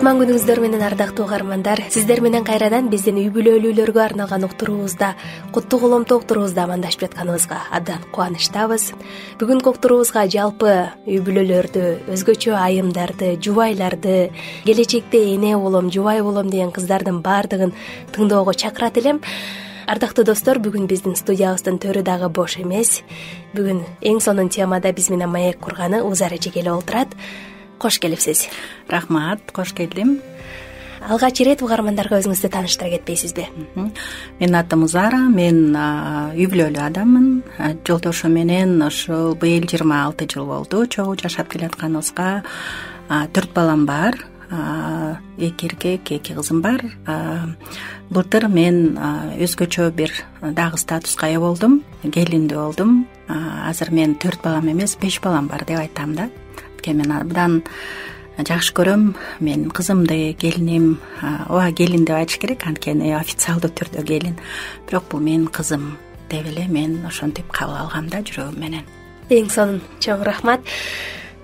кутман күнүңүздөр менен ардактуу угармандар, сиздер менен кайрадан биздин үй бүлөлүүлөргө арналган уктуруубузда, куттук уламтоо уктуруубузда амандашып жатканыбызга абдан кубанычтабыз. Бүгүнкү уктуруубузга жалпы үй бүлөлөрдү, өзгөчө айымдарды, жубайларды, келечекте эне болом, жубай болом деген кыздардын баардыгын тыңоого чакырат элем. Ардактуу достор, бүгүн биздин студиябыздын төрү дагы бош эмес. Бүгүн эң сонун темада биз менен маек курганы Узар эже келип отурат. Кош келипсиз. Рахмат, кош келдим. Алгач ирет угармандарга өзүңүздү тааныштыра кетпейсизби? Менин атым Узара, мен үй бүлөлүү адаммын. Жолдошум менен ушул быйыл 26 жыл болду чогуу жашап келатканыбызга. 4 балам бар. 2 эркек, 2 кызым бар. Былтыр мен өзгөчө бир дагы статуска ээ болдум. Келиндүү болдум. Азыр мен 4 балам эмес, 5 балам бар деп айтам да. Мен абдан жакшы көрөм. Мен кызымды, келиним, ооба келин деп айтыш керек, анткени официалдуу түрдө келин. Бирок бул менин кызым деп эле мен ошентип кабыл алгам да жүрөгүм менен. Эң сонун, чоң рахмат.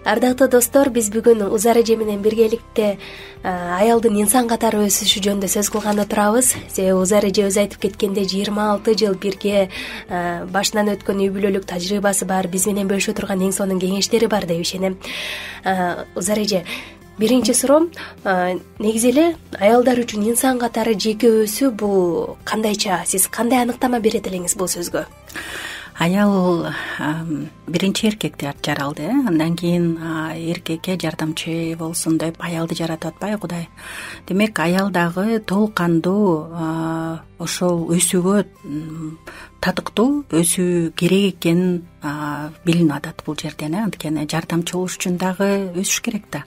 Ардактуу достор, биз бүгүн Узар эже менен биргеликте аялдын инсан катары өсүшү жөнүндө сөз кылганы турабыз. Себеби Узар эже өзү айтып кеткенде 26 жыл бирге башынан өткөн үй бүлөлүк тажрыйбасы бар, биз менен бөлүшө турган эң сонун кеңештери бар деп ишенем. Узар эже, биринчи суроом, негизи эле аялдар үчүн инсан катары жеке өсүү бул кандайча? Сиз кандай аныктама берет элеңиз бул сөзгө? Аял биринчи эркекти жаралды, андан кийин эркекке жардамчы болсун деп аялды жаратып атпайбы Кудай. Демек аял дагы толук кандуу ошол өсүүгө татыктуу өсүү керек экенин билинип атат бул жерден. Анткени жардамчы болуш үчүн дагы өсүш керек да.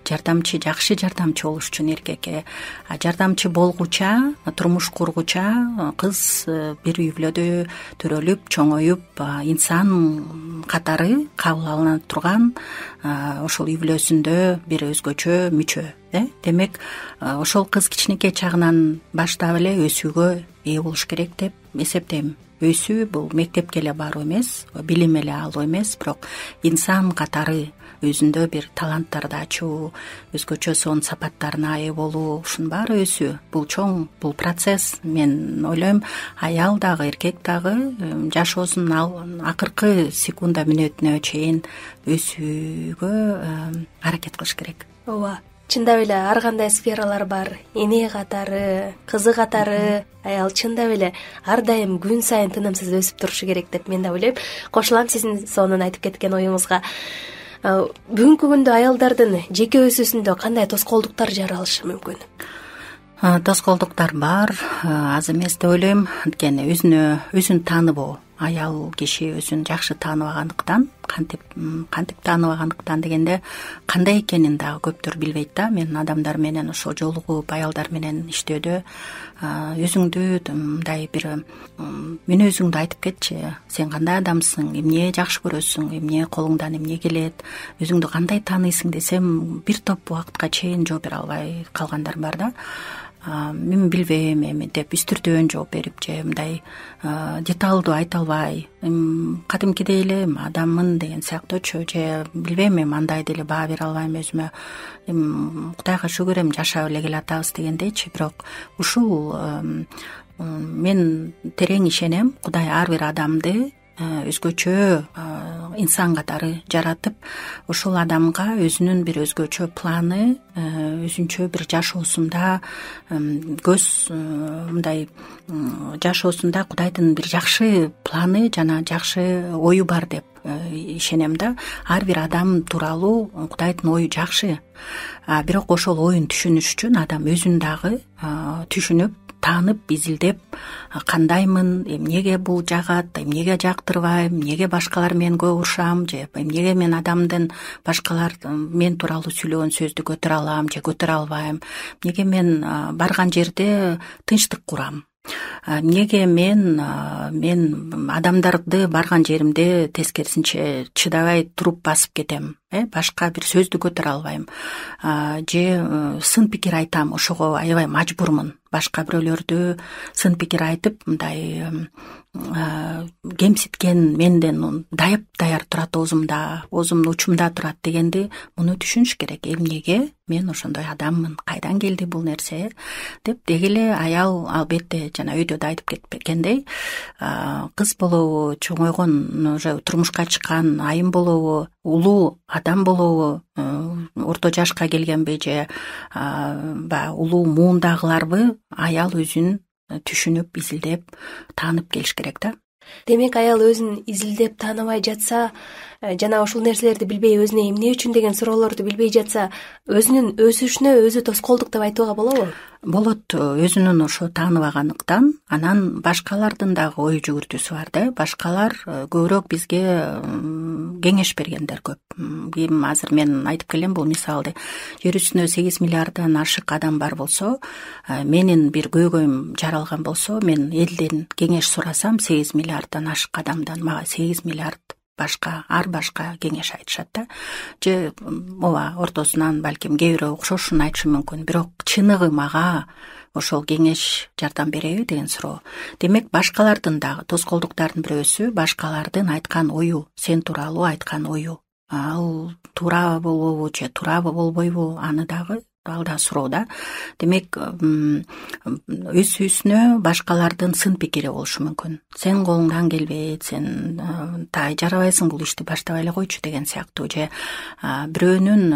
Жардамчы, жакшы жардамчы болуш үчүн эркекке жардамчы болгуча, турмуш кургуча кыз бир үй бүлөдө төрөлүп, чоңоюп, инсан катары кабыл алына турган ошол үй бүлөсүндө бир өзгөчө мүчө. Демек ошол кыз кичинекей чагынан баштап эле өсүүгө ээ болуш керек деп эсептейм. Өсүү бул мектепке эле баруу эмес, билим эле алуу эмес, бирок инсан катары өзүндө бир таланттарды ачуу, өзгөчө сонун сапаттарына ээ болуу, ушунун баары өсүү. Бул чоң, бул процесс. Мен ойлойм, аял дагы, эркек дагы жашоосунун акыркы секунда мүнөтүнө чейин өсүүгө аракет кылыш керек. Ооба. Чындап эле ар кандай сфералар бар. Эне катары, кызы катары аял чындап эле ар дайым күн сайын тынымсыз өсүп турушу керек деп мен да ойлойм. Кошулам сиздин сонун айтып кеткен оюңузга. Бүгүнкү күндө аялдардын жеке өсүүсүндө кандай тоскоолдуктар жаралышы мүмкүн? Тоскоолдуктар бар, аз эмес деп ойлойм. Анткени өзүн тааныбоо. Аял киши өзүн жакшы тааныбагандыктан, кантип тааныбагандыктан дегенде кандай экенин дагы көптөр билбейт да. Мен адамдар менен ошо жолугуп, аялдар менен иштөөдө өзүңдү мындай бир мүнөзүңдү айтып кетчи. Сен кандай адамсың, эмне жакшы көрөсүң, эмне колуңдан эмне келет, өзүңдү кандай тааныйсың десем, бир топ убакытка чейин жооп бере албай калгандар бар да. Мен билбейм эми деп үстүртөн жооп берип же мындай деталдуу айта албай, кадимкидей эле адаммын деген сыяктуучу, же билбейм, эми андай деле баа бере албайм өзүмө. Кудайга шүгүр, эми жашап эле келатабыз дегендейчи. Бирок ушул мен терең ишенем, Кудай ар бир адамды өзгөчө инсан катары жаратып, ошол адамга өзүнүн бир өзгөчө планы, өзүнчө бир жашоосунда мындай жашоосунда Кудайдын бир жакшы планы жана жакшы ою бар деп ишенем да. Ар бир адам тууралуу Кудайдын ою жакшы. Бирок ошол оюн түшүнүш үчүн адам өзүн дагы түшүнүп, таанып, изилдеп, кандаймын, эмнеге бул жагат, эмнеге жактырбайм, эмнеге башкалар менен көп урушам, же эмнеге мен адамдын башкалар мен тууралуу сүйлөгөн сөздү көтөрө алам же көтөрө албайм, эмнеге мен барган жерде тынчтык курам, эмнеге мен адамдарды барган жеримде тескерисинче чыдабай туруп басып кетем. башка бир сөздү көтөрө албайм же сын пикир айтам, ошого аябай мажбурмун. Башка бирөөлөрдү сын пикир айтып мындай кемситкен, менден даяр турат, оозумдун учумда турат дегенди муну түшүнүш керек. Эмнеге мен ошондой адаммын, кайдан келди бул нерсе деп. Деги эле аял албетте жана өйдө да айтып кеткендей, кыз болобу, чоңойгон, уже турмушка чыккан айым болобу, улуу адам болобу, орто жашка келгенби же улуу муундагыларбы, аял өзүн түшүнүп, изилдеп, таанып келиш керек да. Демек аял өзүн изилдеп тааныбай жатса, жана ушул нерселерди билбей, өзүнө эмне үчүн деген суроолорду билбей жатса, өзүнүн өсүшүнө өзү тоскоолдук деп айтууга болобу? Болот. Өзүнүн ошо тааныбаганлыктан анан башкалардын дагы ой жүгүртүүсү бар да. Башкалар көбүрөөк бизге кеңеш бергендер көп. Ким азыр мен айтып келем бул мисалды. Жер үстүндө 8 миллиарддан ашык адам бар болсо, менин бир көйгөйүм жаралган болсо, мен элден кеңеш сурасам, 8 миллиарддан ашык адамдан мага 8 миллиард ар башка кеңеш айтышат да. Же ооба, ортосунан балким кээ бирөө окшошун айтышы мүмкүн, бирок чыныгы мага ошол кеңеш жардам береби деген суроо. Демек башкалардын дагы тоскоолдуктардын бирөөсү башкалардын айткан ою, сен тууралуу айткан ою. Ал туура болобу же туурабы болбойбу, ал да суроо да. Демек өз-өзүнө башкалардын сын пикири болушу мүмкүн. Сен колуңдан келбейт, сен жарабайсың, бул ишти баштабай эле койчу деген сыяктуу, же бирөөнүн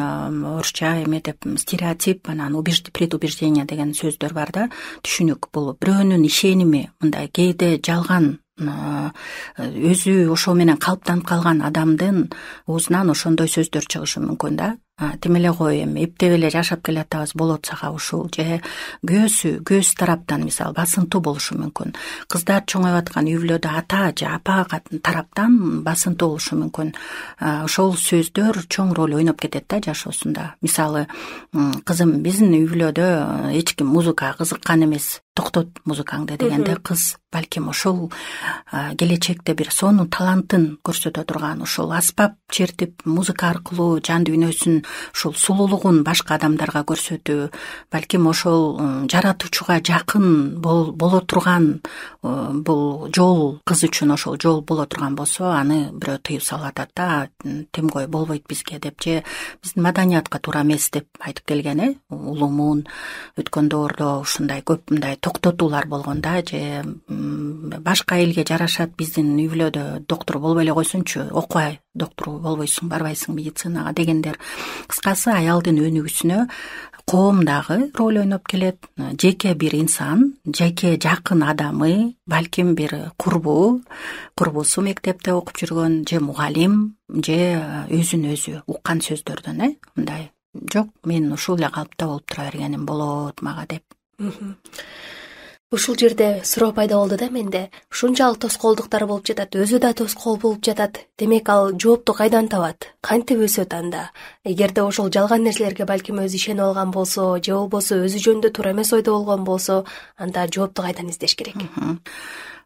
орусча деп стереотип, анан предубеждение деген сөздөр бар да, түшүнүк. Бул бирөөнүн ишеними, мындай кээде жалган, өзү ошо менен калыптанып калган адамдын оозунан ошондой сөздөр чыгышы мүмкүн да. Тим эле кой, эми эптеп эле жашап келатабыз, болот сага ушул, же көз тараптан мисалы басынтуу болушу мүмкүн. Кыздар чоңоюп аткан үй бүлөдө ата же апа тараптан басынтуу болушу мүмкүн. Ошол сөздөр чоң роль ойноп кетет да жашоосунда. Мисалы, кызым, биздин үй бүлөдө эч ким музыкага кызыккан эмес, токтот музыкаңды дегенде, кыз балким ошол келечекте бир сонун талантын көрсөтө турган, ошол аспап чертип музыка аркылуу жан дүйнөсүн, ушул сулуулугун башка адамдарга көрсөтүү, балким ошол жаратуучуга жакын боло турган бул жол, кыз үчүн ошол жол боло турган болсо, аны бирөө тыйып салып атат да, темгой болбойт бизге деп, же биздин маданиятка туура эмес деп айтып келген. Улумун өткөн доордо ушундай көп мындай токтотуулар болгон да, же башка элге жарашат, биздин үй бүлөдө доктор болбой эле койсунчу, окубай доктор болбойсуң, барбайсың медицинага дегендер. Кыскасы, аялдын өнүгүүсүнө коом дагы роль ойноп келет. Жеке бир инсан, жеке жакын адамы, балким бир курбусу мектепте окуп жүргөн, же мугалим, же өзүн өзү уккан сөздөрдөн, мындай, жок, мен ушул эле калыпта болуп тура бергеним болот мага деп. Ушул жерде суроо пайда болду да менде. Ушунчалык тоскоолдуктар болуп жатат, өзү да тоскоол болуп жатат. Демек ал жоопту кайдан табат? Кантип өсөт анда? Эгерде ошол жалган нерселерге балким өзү ишенип алган болсо, же болбосо өзү жөнүндө туура эмес ойдо болгон болсо, анда жоопту кайдан издеш керек?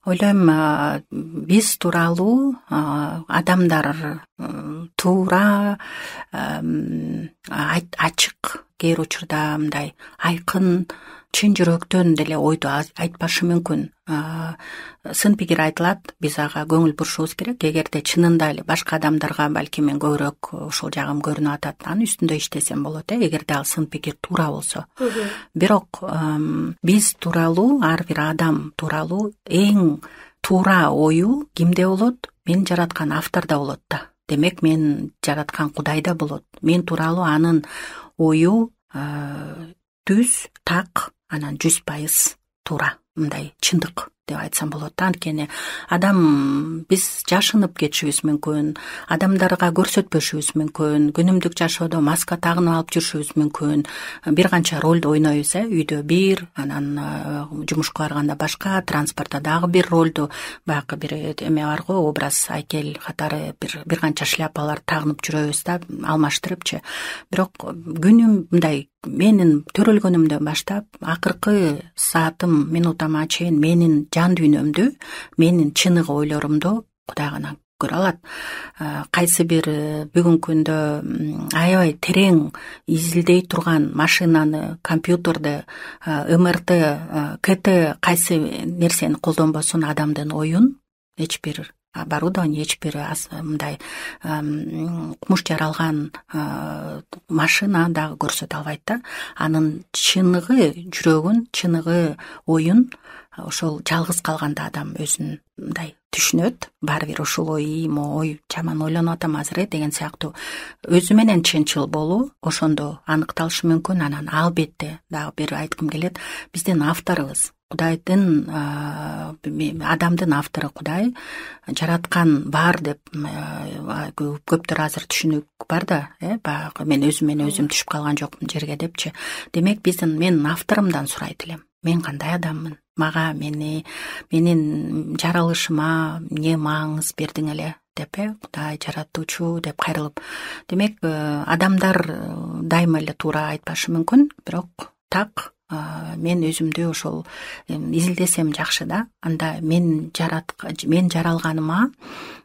Ойлойм, биз тууралуу адамдар туура, ачык, кээ бир учурда мындай айкын, чын жүрөктөн деле ойду айтпашы мүмкүн. Сын пикир айтылат, биз ага көңүл бурушубуз керек. Эгерде чынында эле башка адамдарга балким мен көбүрөөк ошол жагым көрүнүп атат, анын үстүндө иштесем болот, эгерде ал сын пикир туура болсо. Бирок биз тууралуу, ар бир адам тууралуу эң туура ою кимде болот? Мен жараткан автордо болот да. Демек, мен жараткан Кудайда болот. Мен тууралуу анын ою түз, так, анан 100% туура, мындай чындык деп айтсам болот. Анткени адам, биз жашынып кетишибиз мүмкүн, адамдарга көрсөтпөшүбүз мүмкүн, күнүмдүк жашоодо маска тагынып алып жүрүшүбүз мүмкүн, бир канча ролду ойнойбуз, үйдө бир, анан жумушка барганда башка, транспортто дагы бир ролду, баягы бир эме барго, образ, айкел катары бир канча шляпалар тагынып жүрөбүз да, алмаштырыпчы. Бирок күнүм мындай, менин төрөлгөнүмдөн баштап акыркы саатым, минутама чейин менин жан дүйнөмдү, менин чыныгы ойлорумду Кудай гана өткөрө алат. Кайсы бир бүгүнкү күндө аябай терең изилдей турган машинаны, компьютерди, МРТ, КТ кайсы нерсени колдонбосун адамдын оюн эч бир оборудование, эч бир мындай кумуш жаралган машина дагы көрсөтө албайт да. Анын чыныгы, жүрөгүн, чыныгы оюн ошол жалгыз калганда адам өзүн мындай түшүнөт. Баары бир ушул ой жаман ойлонуп атам азыр деген сыяктуу өзү менен чынчыл болуу ошондо аныкталышы мүмкүн. Анан албетте дагы бир айткым келет, биздин авторубуз Кудайдын, адамдын автору Кудай жараткан бар деп көптөр азыр түшүнүк бар да, баягы мен өзүм түшүп калган жокмун жерге депчи. Демек менин авторумдан сурайт элем. Мен кандай адаммын? Мага менин жаралышыма эмне маңыз бердиң эле деп Кудай жаратуучу деп кайрылып. Демек адамдар дайыма эле туура айтпашы мүмкүн, бирок так мен өзүмдү ошол изилдесем жакшы да. Анда мен жаралганыма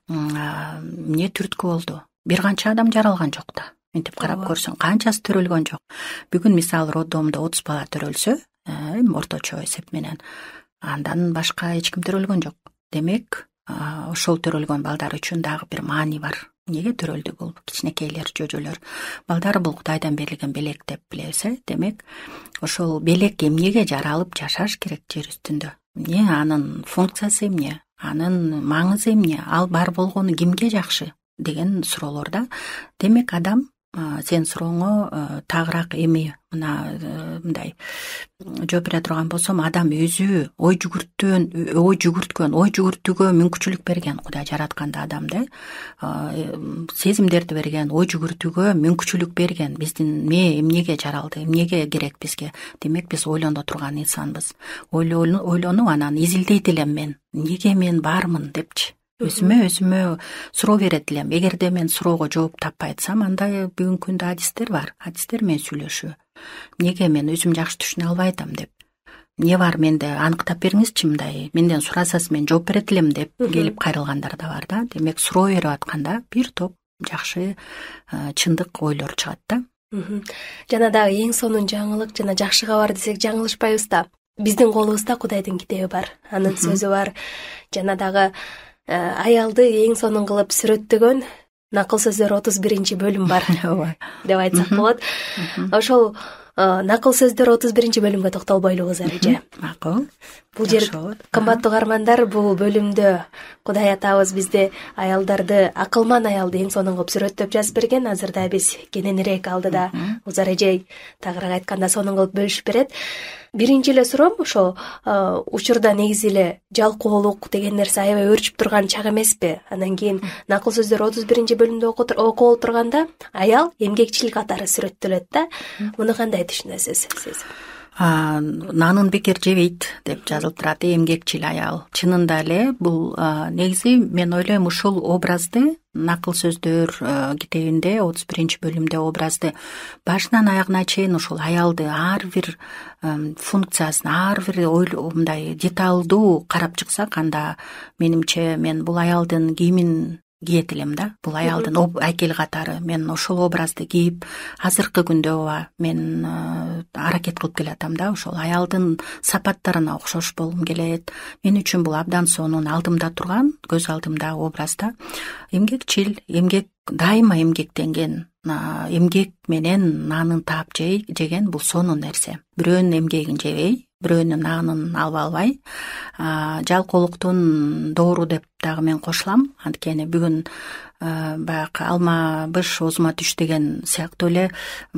эмне түрткү болду? Бир канча адам жаралган жок да. Мынтип карап көрсөң, канчасы төрөлгөн жок. Бүгүн мисалы роддомдо 30 бала төрөлсө, орточо эсеп менен, андан башка эч ким төрөлгөн жок. Демек, ошол төрөлгөн балдар үчүн дагы бир маани бар. Эмнеге төрөлдү бул кичинекейлер, жожолор? Балдар бул Кудайдан берилген белек деп билебиз. Демек, ошол белек эмнеге жаралып жашаш керек жер үстүндө? Эмне анын функциясы, эмне анын маңызы, эмне ал бар болгону кимге жакшы деген суроолорда. Демек, адам сен сурооңо тагыраак эми мындай жооп бере турган болсом, адам өзү ой жүгүрткөнгө мүмкүнчүлүк берген. Кудай жаратканда адамды сезимдерди берген, ой жүгүртүүгө мүмкүнчүлүк берген. Биздин эмнеге жаралды, эмнеге керек бизге? Демек, биз ойлоно турган инсанбыз. Ойлонуп анан изилдейт элем мен. Эмнеге мен бармын депчи. Өзүмө суроо берет элем. Эгерде мен суроого жооп таппай атсам, анда бүгүнкү күндө адистер бар. Адистер менен сүйлөшүү. Эмнеге мен өзүм жакшы түшүнө албай атам деп. Эмне бар менде, аныктап бериңизчи, мындай менден сурасаңыз мен жооп берет элем деп келип кайрылгандар да бар да. Демек, суроо берип атканда бир топ жакшы чындык ойлор чыгат да. Жана дагы эң сонун жаңылык жана жакшы кабар десек жаңылышпайбыз да. Биздин колубузда Кудайдын китеби бар. Анын сөзү бар. Жана дагы аялды эң сонун кылып сүрөттөгөн Накыл сөздөр 31 бөлүм бар деп айтсак болот. Ошол накыл сөздөр 31 бөлүмгө токтолбойлубуз эже. Макул. Бул жер кымбаттуу угармандар, бул бөлүмдө Кудай атабыз бизди аялдарды, акылман аялды эң сонун кылып сүрөттөп жазып берген. Азырда биз кененирээк алдыда Узар эжей тагыраак айтканда сонун кылып бөлүшүп берет. Биринчи эле суроом ошо учурда негизи эле жалкоолук деген нерсе аябай өрчүп турган чак эмеспи? Андан кийин накыл сөздөр 31 бөлүмдө окуп турганда аял эмгекчил катары сүрөттөлөт да. Муну кандай түшүнөсүз сиз? Нанын бекер жебейт деп жазылып турат, эмгекчил аял. Чынында эле бул негизи мен ойлойм ушул образды Накыл сөздөр китебинде 31 бөлүмдө образды башынан аягына чейин ушул аялды ар бир функциясын, ар бир мындай деталдуу карап чыксак, анда менимче мен бул аялдын кийимин кийет элем да. Бул аялдын айкел катары мен ошол образды кийип, азыркы күндө мен аракет кылып келатам да. Ошол аялдын сапаттарына окшош болгум келет. Мен үчүн бул абдан сонун алдымда турган, көз алдымда образда. Эмгекчил, дайыма эмгектенген, эмгек менен нанын таап жеген бул сонун нерсе. Бирөөнүн эмгегин жебей, бирөөнүн нанын албай, жалкоолуктун доору деп дагы мен кошулам. Анткени бүгүн баягы алма быш оозума түш деген сыяктуу эле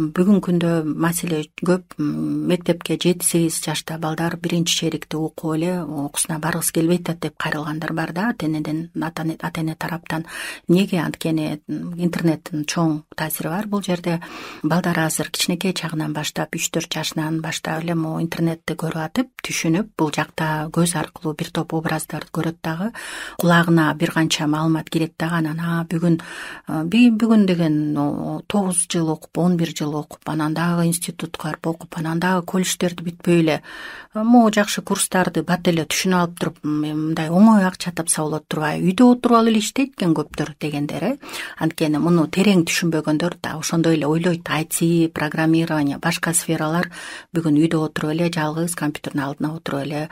бүгүнкү күндө маселе көп. Мектепке 7-8 жашта балдар биринчи черикти окуп эле окуусуна баргысы келбейт деп кайрылгандар бар да, ата-эне тараптан. Неге? Анткени интернеттин чоң таасири бар бул жерде. Балдар азыр кичинекей чагынан баштап 3-4 жашынан баштап эле интернетти көрүп атып, түшүнүп, бул жакта көз аркылуу бир топ образдарды көрөт дагы, кулагына бир канча маалымат кирет дагы, анан бүгүн деген 9 жыл окуп, 11 жыл окуп, анан дагы институтка барып окуп, анан дагы колледждерди бүтпөй эле могу жакшы курстарды бат эле түшүнүп алып туруп, мындай оңой акча тапса болот турбайбы, үйдө отуруп алып эле иштейт экен көптөр дегендер. Анткени муну терең түшүнбөгөндөр да ошондой эле ойлойт. IT, программирование, башка сфералар бүгүн үйдө отуруп эле, жалгыз компьютердин алдына отуруп эле,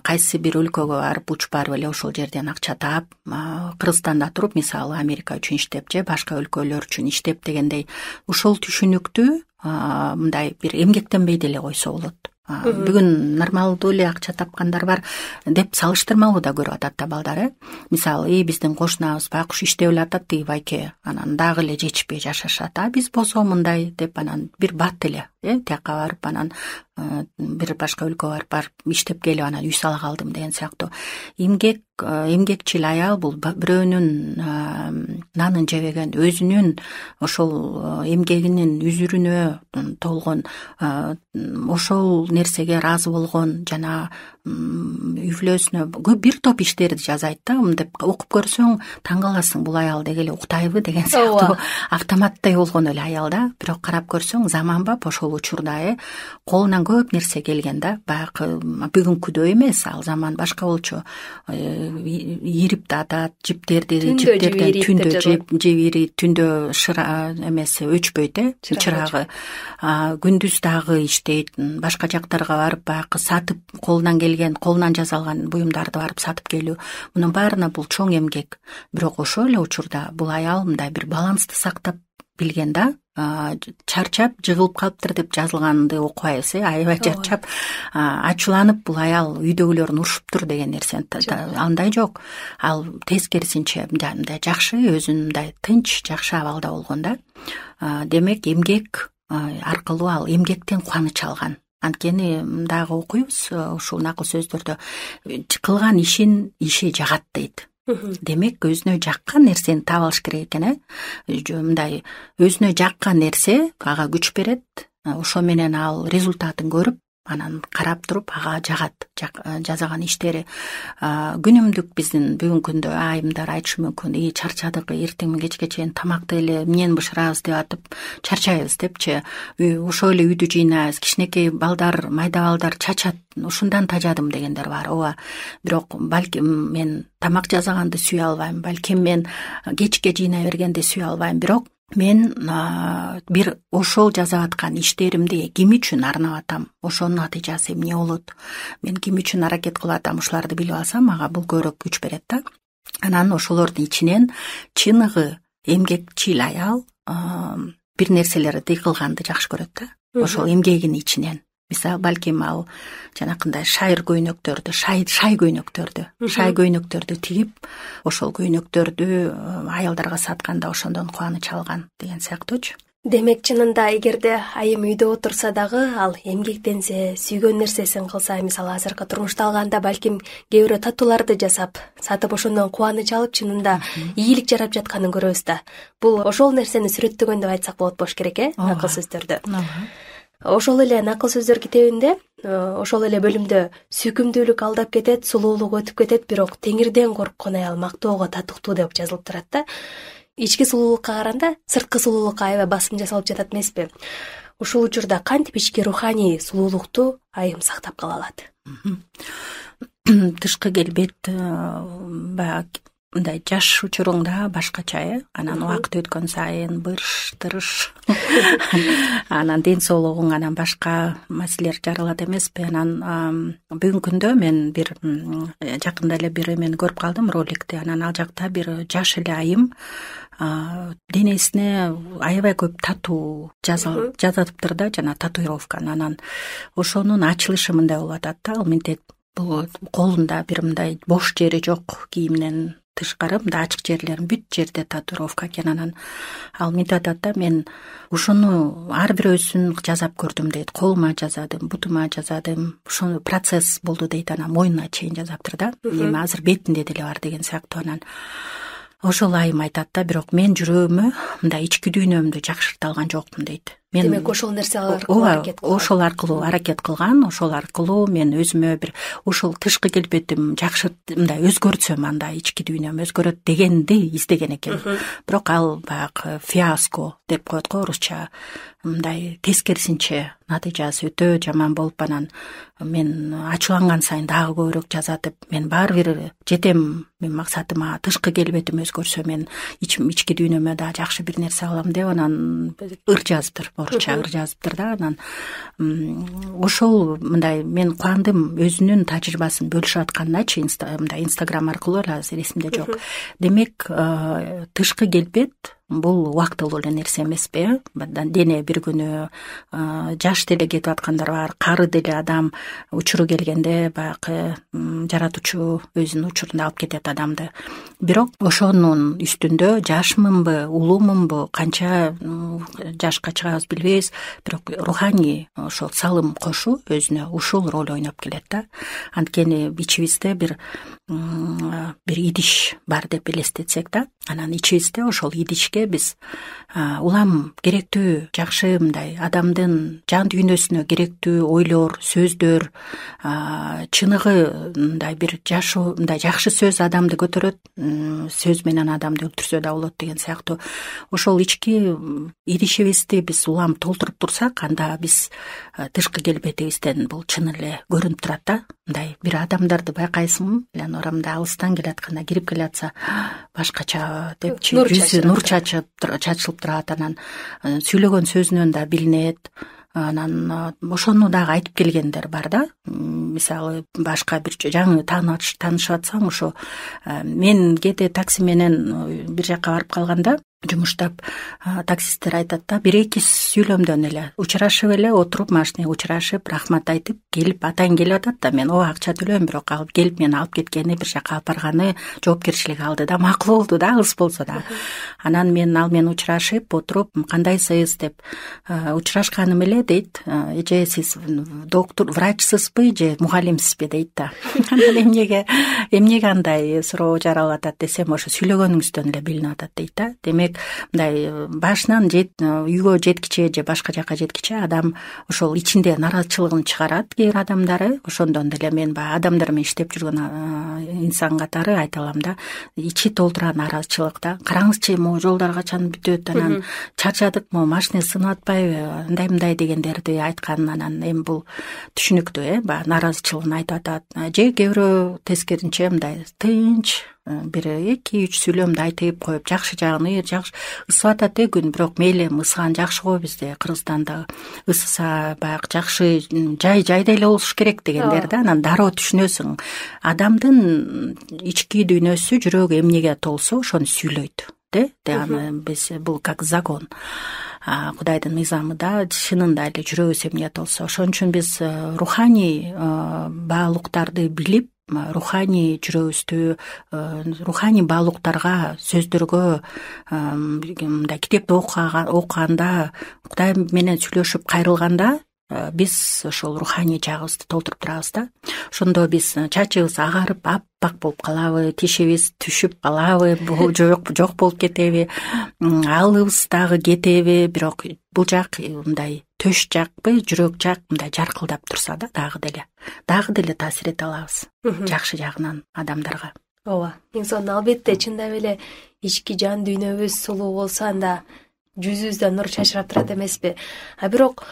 кайсы бир өлкөгө барып, учуп барып эле ошол жерден акча таап, Кыргызстанда туруп, мисалы Америка үчүн иштеп же башка өлкөлөр үчүн иштеп дегендей, ушул түшүнүктү мындай бир эмгектенбей деле койсо болот. Бүгүн нормалдуу эле акча тапкандар бар деп салыштырмалуу да көрүп атат да балдар. Мисалы, биздин кошунабыз байкуш иштеп эле атат, тиги байке, анан дагы эле жетишпей жашашат. Биз болсо мындай деп, анан бир бат эле тияка барып, анан бир башка өлкөгө барып иштеп келип, анан үй сала калдым деген сыяктуу. Эмгекчил аял бул бирөөнүн нанын жебеген, өзүнүн ошол эмгегинин үзүрүнө толгон, ошол нерсеге ыраазы болгон, жана үй бүлөсүнө бир топ иштерди жасайт да. Мынтип окуп көрсөң таң каласың, бул аял деги эле уктайбы деген сыяктуу автоматтай болгон эле аял да. Бирок карап көрсөң заманбап ошол учурда колунан көп нерсе келген да. Баягы бүгүнкүдөй эмес, ал заман башка болчу. Ирип атат, жиптерден түндө жеп, түндө эмеси өчпөйт, чырагы. Күндүз дагы иштейт, башка жактарга барып баягы сатып, колунан жасалган буюмдарды барып сатып келүү. Мунун баарына бул чоң эмгек. Бирок ошол эле учурда бул аял мындай бир балансты сактап билген да. Чарчап, жыгылып калыптыр деп жазылганды окубайбыз, аябай чарчап, ачууланып бул аял үйдөгүлөрүн урушуптур деген нерсени. Андай жок. Ал тескерисинче мындай жакшы, өзүн мындай тынч, жакшы абалда болгон да. Демек, эмгек аркылуу ал эмгектен кубаныч алган. Анткени дагы окуйбуз ушул накыл сөздөрдө, кылган иши жагат дейт. Демек, өзүнө жаккан нерсени таап алыш керек экен. Мындай өзүнө жаккан нерсе ага күч берет. Ошо менен ал результатын көрүп, анан карап туруп ага жагат жасаган иштери. Күнүмдүк биздин бүгүнкү күндө айымдар айтышы мүмкүн, чарчадык, эртең кечке чейин тамакты эле эмнени бышырабыз деп атып чарчайбыз депчи. Ошол эле үйдү жыйнайбыз, кичинекей балдар, майда балдар чачат, ушундан тажадым дегендер бар. Ооба, бирок балким мен тамак жасаганды сүйө албайм, балким мен кечке жыйнай бергенди сүйө албайм, бирок мен бир ошол жасап аткан иштеримди ким үчүн арнап атам, ошонун натыйжасы эмне болот, мен ким үчүн аракет кылып атам, ушуларды билип алсам, ага бул көбүрөөк күч берет да. Анан ошолордун ичинен чыныгы эмгекчил аял бир нерселерди кылганды жакшы көрөт да. Ошол эмгегинин ичинен. Мисалы, балким ал жанакындай шай көйнөктөрдү тигип, ошол көйнөктөрдү аялдарга сатканда ошондон кубаныч алган деген сыяктуучу. Демек, чынында эгерде айым үйдө отурса дагы, ал эмгектенсе, сүйгөн нерсесин кылса, мисалы азыркы турмушта алганда балким кээ бирөө татууларды жасап, сатып ошондон кубаныч алып, чынында ийгилик жарап жатканын көрөбүз да. Бул ошол нерсени сүрөттөгөн деп айтсак болот болуш керек, накыл сөздөрдү. Ошол эле накыл сөздөр китебинде, ошол эле бөлүмдө сүйкүмдүүлүк алдап кетет, сулуулук өтүп кетет, бирок теңирден корккон аял мактоого татыктуу деп жазылып турат да. Ички сулуулукка караганда сырткы сулуулукка аябай басым жасалып жатат эмеспи? Ушул учурда кантип ички руханий сулуулукту айым сактап кала алат? Тышкы келбет баягы мындай жаш учуруңда башкача, анан убакыт өткөн сайын бырыш-тырыш, анан ден соолугуң, анан башка маселелер жаралат эмеспи? Анан бүгүнкү күндө мен бир жакында эле бир эмени көрүп калдым, роликти. Анан ал жакта бир жаш эле айым денесине аябай көп татуу жасатыптыр да, жана татуировка. Анан ошонун ачылышы мындай болуп атат да, ал мынтет бул колунда бир мындай бош жери жок, кийиминен тышкары мындай ачык жерлерин бүт жерде татуировка экен. Анан ал мынтип атат да, мен ушуну ар бирөөсүн жасап көрдүм дейт. Колума жасадым, бутума жасадым, ошону процесс болду дейт. Анан мойнуна чейин жасаптыр да. Эми азыр бетинде деле бар деген сыяктуу. Анан ошол айым айтат да, бирок мен жүрөгүмө мындай ички дүйнөмдү жакшырта алган жокмун дейт. демек ошол нерсе аркылуу аракет кылган. Ошол аркылуу аракет кылган, ошол аркылуу мен өзүмө бир ушул тышкы келбетим жакшы мындай өзгөртсөм анда ички дүйнөм өзгөрөт дегенди издеген экен. Бирок ал баягы фиаско деп коет го орусча, мындай тескерисинче натыйжасы өтө жаман болуп, анан мен ачууланган сайын дагы көбүрөөк жазатып, мен баары бир жетем мен максатыма, тышкы келбетим өзгөрсө мен ички дүйнөмө да жакшы бир нерсе алам деп анан ыр жазыптыр, орусча ыр жазыптыр да. Анан ошол мындай мен кубандым өзүнүн тажрыйбасын бөлүшүп атканначы мындай Инстаграм аркылуу, азыр эсимде жок. Демек тышкы келбет бул убактылуу эле нерсе эмеспи? Дене бир күнү жаш деле кетип аткандар бар, кары деле адам учуру келгенде баягы жаратуучу өзүнүн учурунда алып кетет адамды. Бирок ошонун үстүндө жашмынбы, улуумунбу, канча жашка чыгабыз билбейбиз, бирок руханий ошол салым кошуу өзүнө ушул роль ойноп келет да. Анткени ичибизде бир идиш бар деп элестетсек да, анан ичибизде ошол идишке биз улам керектүү жакшы мындай адамдын жан дүйнөсүнө керектүү ойлор, сөздөр, чыныгы мындай бир жашоо, мындай жакшы сөз адамды көтөрөт, сөз менен адамды өлтүрсө да болот деген сыяктуу ошол ички идишибизди биз улам толтуруп турсак, анда биз тышкы келбетибизден бул чын эле көрүнүп турат да. Мындай бир адамдарды байкайсыңбы, орамда алыстан келатканда кирип келатса башкача депчи, жүзү нур чачылып турат, анан сүйлөгөн сөзүнөн да билинет. Анан ошону дагы айтып келгендер бар да. Мисалы башка бир жаңы таанышып атсаң, ошо мен кээде такси менен бир жака барып калганда жумуштап, таксисттер айтат да, бир-эки сүйлөмдөн эле учурашып эле отуруп, машинеге учурашып, рахмат айтып келип, атайын келип атат да, мен акча төлөйм, бирок алып келип мени алып кеткени, бир жака алып барганы жоопкерчилиги алды да, макул болду да, ыс болсо да. Анан ал менен учурашып, отуруп, кандайсыз деп учурашканым эле дейт. Эже сиз доктор, врачсызбы же мугалимсизби дейт да. Анан эмнеге андай суроо жаралып атат десем, ошо сүйлөгөнүңүздөн эле билинип атат дейт да. Демек мындай башынан үйгө жеткиче же башка жака жеткиче адам ошол ичинде наразычылыгын чыгарат кээ бир адамдары. Ошондон деле мен баягы адамдар менен иштеп жүргөн инсан катары айта алам да, ичи толтура наразычылык да. Караңызчы, могу жолдор качан бүтөт, анан чарчадык, могу машина сынып атпайбы, андай дегендерди айткан. Анан эми бул түшүнүктүү, баягы наразычылыгын айтып атат. Же кээ бирөө тескерисинче мындай тынч бир 2-3 сүйлөмдү айтып коюп, жакшы жагын жакшы ысып атат күн, бирок мейли ысыган жакшы го, бизде Кыргызстан да ысыса баягы жакшы жайда эле болуш керек дегендер да. Анан дароо түшүнөсүң, адамдын ички дүйнөсү, жүрөгү эмнеге толсо ошону сүйлөйт де. Аны биз бул как закон, Кудайдын мыйзамы да, чынында эле жүрөгүбүз эмнеге толсо. Ошон үчүн биз руханий баалуулуктарды билип, руханий жүрөгүбүздү, руханий баалуулуктарга, сөздөргө, мындай китепти окуганда, Кудай менен сүйлөшүп кайрылганда биз ошол руханий жагыбызды толтуруп турабыз да. Ошондо биз чачыбыз агарып аппак болуп калабы, тишибиз түшүп калабы, жок болуп кетеби, алыбыз дагы кетеби, бирок бул жак мындай төш жакпы, жүрөк жак мындай жаркылдап турса да, дагы деле таасир эте алабыз жакшы жагынан адамдарга. Ооба, эң сонун албетте чындап эле ички жан дүйнөбүз сулуу болсо анда жүзүбүздө нур чачырап турат эмеспи? Бирок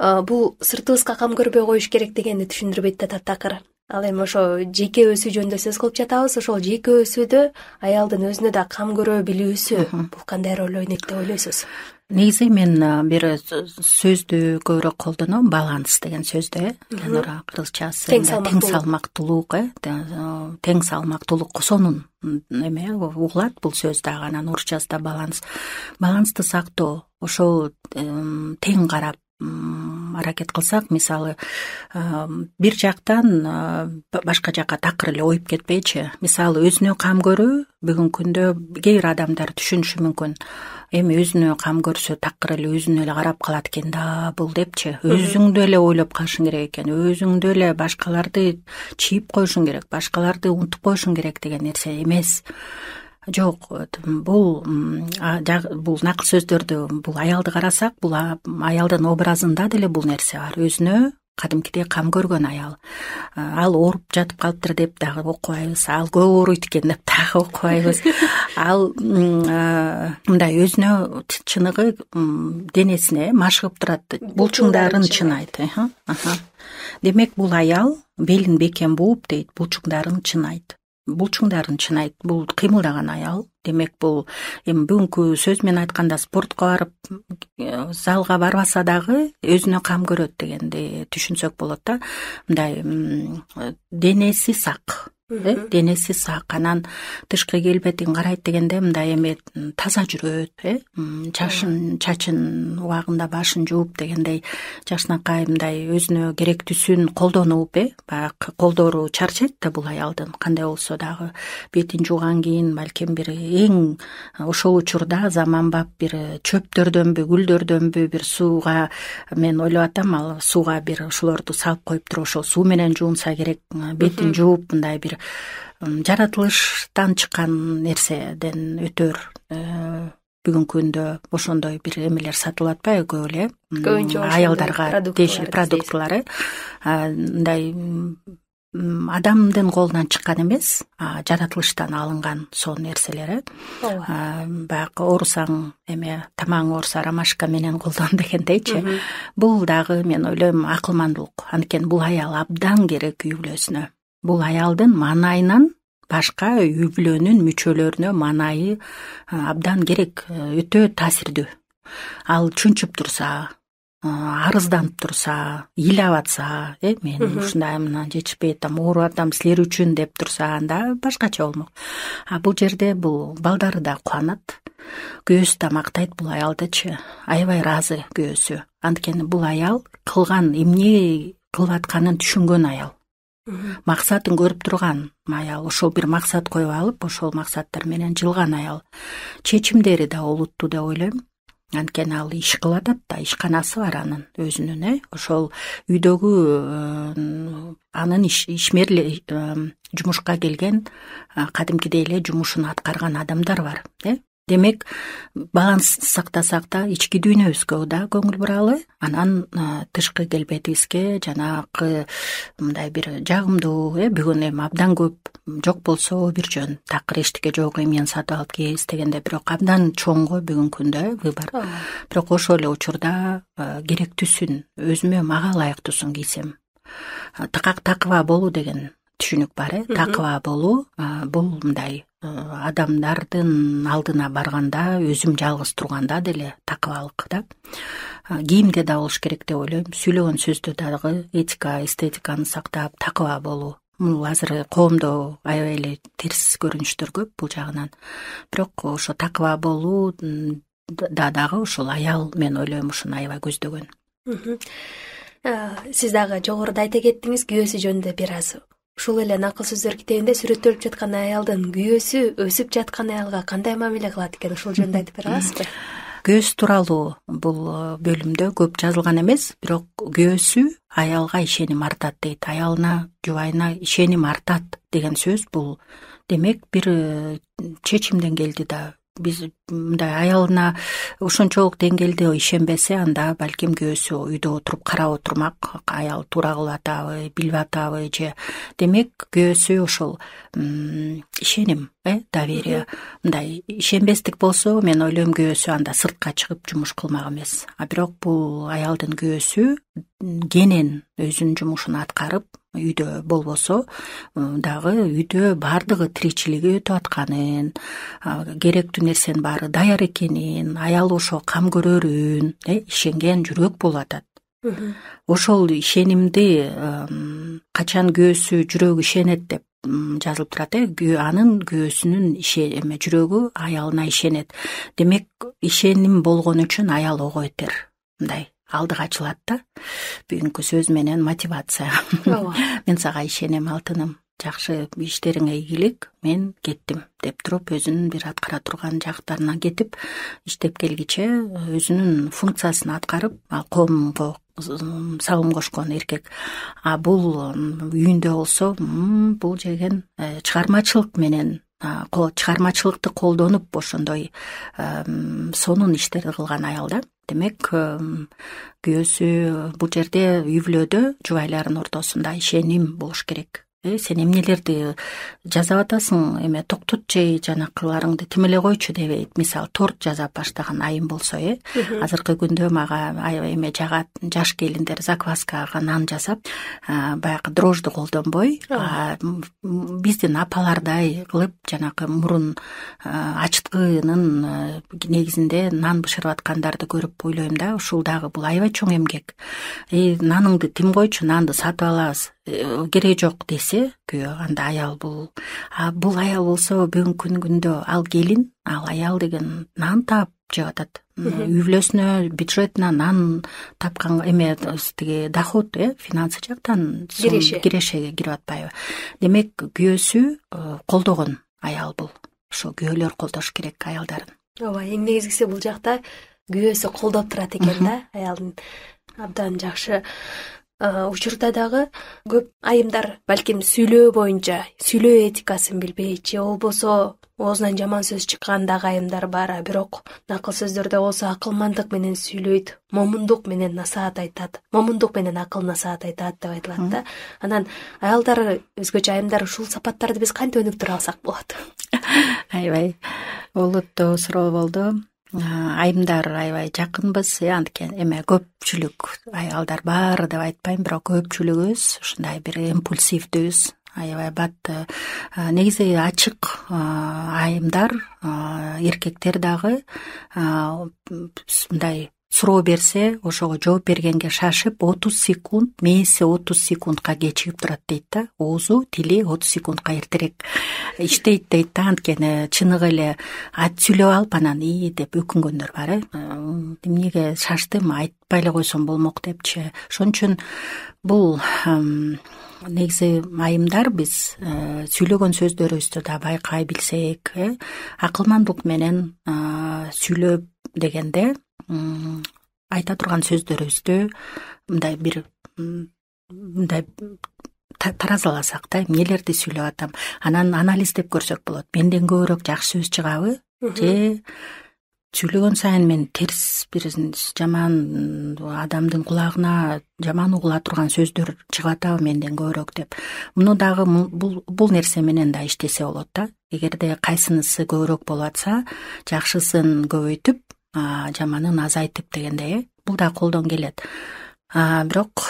бул сыртыбызга кам көрбөй коюш керек дегенди түшүндүрбөйт да таптакыр. Ал эми ошо жеке өсүү жөнүндө сөз кылып жатабыз. Ошол жеке өсүүдө аялдын өзүнө да кам көрө билүүсү бул кандай роль ойнойт деп ойлойсуз? Негизи мен бир сөздү көбүрөөк колдоном, баланс деген сөздү, кыргызчасы тең салмактуулук, тең салмактуулук косонун угулат бул сөз дагы. Анан орусчасында балансты сактоо, ошол тең карап аракет кылсак, мисалы бир жактан башка жака такыр эле оюп кетпейчи. Мисалы өзүнө кам көрүү бүгүнкү күндө кээ бир адамдар түшүнүшү мүмкүн. Эми өзүнө кам көрсө такыр эле өзүнө эле карап калат экен да бул депчи. Өзүңдү эле ойлоп калышың керек экен, өзүңдү эле башкаларды чийип коюшуң керек, башкаларды унутуп коюшуң керек деген нерсе эмес. Жок, бул накыл сөздөрдү, бул аялды карасак, бул аялдын образында деле бул нерсе бар. Өзүнө кадимкидей кам көргөн аял. Ал ооруп жатып калыптыр деп дагы окубайбыз. Ал көп ооруйт экен деп дагы окубайбыз. Ал мындай өзүнө чыныгы денесине машыгып турат, булчуңдарын чынайт. Демек бул аял белин бекем бууп дейт, булчуңдарын чынайт. Бул кыймылдаган аял. Демек бул эми бүгүнкү сөз менен айтканда спортко барып, залга барбаса дагы өзүнө кам көрөт дегенди түшүнсөк болот да. Мындай денеси сак. Денеси сак, анан тышкы келбетин карайт дегенде мындай эми таза жүрөт, чачын убагында башын жууп дегендей жакшынакай мындай өзүнө керектүүсүн колдонуп, баягы колдору чарчайт да бул аялдын. Кандай болсо дагы бетин жууган кийин балким бир эң ошол учурда заманбап бир чөптөрдөнбү, гүлдөрдөнбү бир сууга, мен ойлоп атам, ал сууга бир ошолорду салып коюп туруп ошол суу менен жуунса керек, бетин жууп мындай бир жаратылыштан чыккан нерседен өтөр. Бүгүнкү күндө ошондой бир эмелер сатылып атпайбы көп эле? Аялдарга тиешелүү продуктлары. Мындай адамдын колунан чыккан эмес, жаратылыштан алынган сон нерселер. Баягы оорусаң эме тамагың ооруса ромашка менен колдон дегендейчи. Бул дагы мен ойлойм акылмандуулук. Анткени бул аял абдан керек үй бүлөсүнө. Бул аялдын манайынан башка үй бүлөнүн мүчөлөрүнө манайы абдан керек, өтө таасирдүү. Ал чүнчүп турса, арызданып турса, ыйлап атса, мен ушундай мына жетишпей атам, ооруп атам силер үчүн деп турса, анда башкача болмок. Бул жерде бул балдары да кубанат. Күйөөсү да мактайт бул аялдычы. Аябай ыраазы күйөөсү. Анткени бул аял кылган эмне кылып атканын түшүнгөн аял. Максатын көрүп турган аял, ошол бир максат коюп алып, ошол максаттар менен жылган аял. Чечимдери да олуттуу деп ойлойм. Анткени ал иш кылып атат да, ишканасы бар анын өзүнүн, ошол үйдөгү анын ишмерле жумушка келген кадимкидей эле жумушун аткарган адамдар бар. Демек, баланс сактасак да ички дүйнөбүзгө да көңүл буралы, анан тышкы келбетибизге жанагы мындай бир жагымдуу, бүгүн эми абдан көп жок болсо бир жөн, такыр эчтеке жок, эмне сатып алып кийбиз дегенде, бирок абдан чоңго бүгүнкү күндө выбор. Бирок ошол эле учурда керектүүсүн, өзүмө мага ылайыктуусун кийсем. Такыба болуу деген түшүнүк бар, такыба болуу бул мындай адамдардын алдына барганда, өзүм жалгыз турганда деле такыбалык да. Кийимде да болуш керек деп ойлойм. Сүйлөгөн сөздө дагы этика, эстетиканы сактап такыба болуу. Бул азыр коомдо аябай эле терс көрүнүштөр көп бул жагынан. Бирок ошо такыба болуу дагы ошол аял, мен ойлойм, ушуну аябай көздөгөн. Сиз дагы жогоруда айта кеттиңиз, күйөөсү жөнүндө бир аз. Ушул эле накыл сөздөр китебинде сүрөттөлүп жаткан аялдын күйөөсү өсүп жаткан аялга кандай мамиле кылат экен, ушул жөнүндө айтып бере аласызбы? Күйөөсү тууралуу бул бөлүмдө көп жазылган эмес, бирок күйөөсү аялга ишеним артат дейт. Аялына, жубайына ишеним артат деген сөз бул демек бир чечимден келди да. Биз мындай аялына ошончолук деңгээлде ишенбесе, анда балким күйөөсү үйдө отуруп карап отурмак, аял туура кылып атабы, билип атабы же. Демек күйөөсү ошол ишеним, доверие. Мындай ишенбестик болсо, мен ойлойм күйөөсү анда сыртка чыгып жумуш кылмак эмес. Бирок бул аялдын күйөөсү кенен өзүнүн жумушун аткарып, үйдө болбосо дагы үйдө бардыгы тиричилиги өтүп атканын, керектүү нерсенин баары даяр экенин, аял ошо кам көрөрүн, ишенген жүрөк болуп атат. Ошол ишенимди качан күйөөсү жүрөгү ишенет деп жазылып турат, анын күйөөсүнүн жүрөгү аялына ишенет. Демек, ишеним болгон үчүн аял ого өтер. Мындай алдыга ачылат да. Бүгүнкү сөз менен мотивация. Мен сага ишенем, алтыным, жакшы иштериңе ийгилик, мен кеттим деп туруп, өзүнүн бир аткара турган жактарына кетип, иштеп келгиче өзүнүн функциясын аткарып, коомго салым кошкон эркек. Бул үйүндө болсо, бул жеген чыгармачылык менен чыгармачылыкты колдонуп ошондой сонун иштерди кылган аял да. Демек күйөөсү бул жерде үй бүлөдө жубайлардын ортосунда ишеним болуш керек. Сен эмнелерди жазап атасың, эме токтот же жанакыларыңды тим эле койчу дебейт. Мисалы торт жазап баштаган айым болсо, азыркы күндө мага эме жагат жаш келиндер закваскага нан жасап, баягы дрожжду колдонбой, биздин апалардай кылып жанакы мурун ачыткынын негизинде нан бышырып аткандарды көрүп ойлойм да, ушул дагы бул аябай чоң эмгек. Наныңды тим койчу, нанды сатып алабыз, кереги жок десе күйөө, анда аял бул аял болсо бүгүнкү күндө ал келин, ал аял деген нан таап жеп атат. Үй бүлөсүнө бюджетине нан тапкан эме тиги доход, финансы жактан кирешеге кирип атпайбы. Демек күйөөсү колдогон аял бул. Ошо күйөөлөр колдош керек аялдарын. Ооба, эң негизгиси бул жакта күйөөсү колдоп турат экен да, аялдын абдан жакшы. Учурда дагы көп айымдар балким сүйлөө боюнча, сүйлөө этикасын билбейт, же болбосо оозунан жаман сөз чыккан дагы айымдар бар, бирок накыл сөздөрдө болсо акылмандык менен сүйлөйт, момундук менен насаат айтат, момундук менен акыл насаат айтат деп айтылат да. Анан аялдар, өзгөчө айымдар ушул сапаттарды биз кантип өнүктүрө алсак болот? Аябай олуттуу суроо болду. Айымдар аябай жакынбыз, анткени эме көпчүлүк аялдар бар деп айтпайм, бирок көпчүлүгүбүз ушундай бир импульсивдүүбүз, аябай бат. Негизи ачык айымдар, эркектер дагы мындай суроо берсе, ошого жооп бергенге шашып 30 секунд, мээси 30 секундка кечигип турат дейт да. Оозу, тили 30 секундка эртерээк иштейт дейт да. Анткени чыныгы эле сүйлөп алып анан деп өкүнгөндөр бар. Эмнеге шаштым, айтпай эле койсом болмок депчи. Ошон үчүн бул негизи айымдар биз сүйлөгөн сөздөрүбүздү да байкай билсек, акылмандык менен сүйлөп дегенде айта турган сөздөрүбүздү мындай бир таразаласак да, эмнелерди сүйлөп атам, анан анализдеп көрсөк болот. Менден көбүрөөк жакшы сөз чыгабы, же сүйлөгөн сайын мен терс бир жаман адамдын кулагына жаман угула турган сөздөр чыгып атабы менден көбүрөөк деп. Муну дагы бул нерсе менен да иштесе болот да. Эгерде кайсынысы көбүрөөк болуп атса, жакшысын көбөйтүп, жаманын азайтып дегендей, бул да колдон келет. Бирок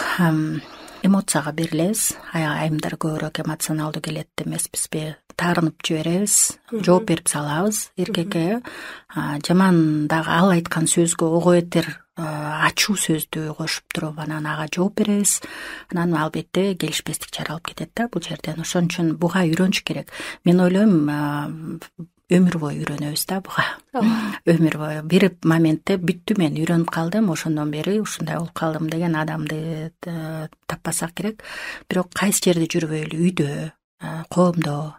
эмоцияга берилебиз. Айымдар көбүрөөк эмоционалдуу келет эмеспизби? Таарынып жиберебиз, жооп берип салабыз эркекке. Жаман дагы ал айткан сөзгө ого бетер ачуу сөздү кошуп туруп анан ага жооп беребиз. Анан албетте келишпестик жаралып кетет да бул жерден. Ошон үчүн буга үйрөнүш керек. Мен ойлойм, өмүр бою үйрөнөбүз да буга. Өмүр бою. Бир моментте бүттү, мен үйрөнүп калдым, ошондон бери ушундай болуп калдым деген адамды таппасак керек. Бирок кайсы жерде жүрбөйлү, үйдө, коомдо,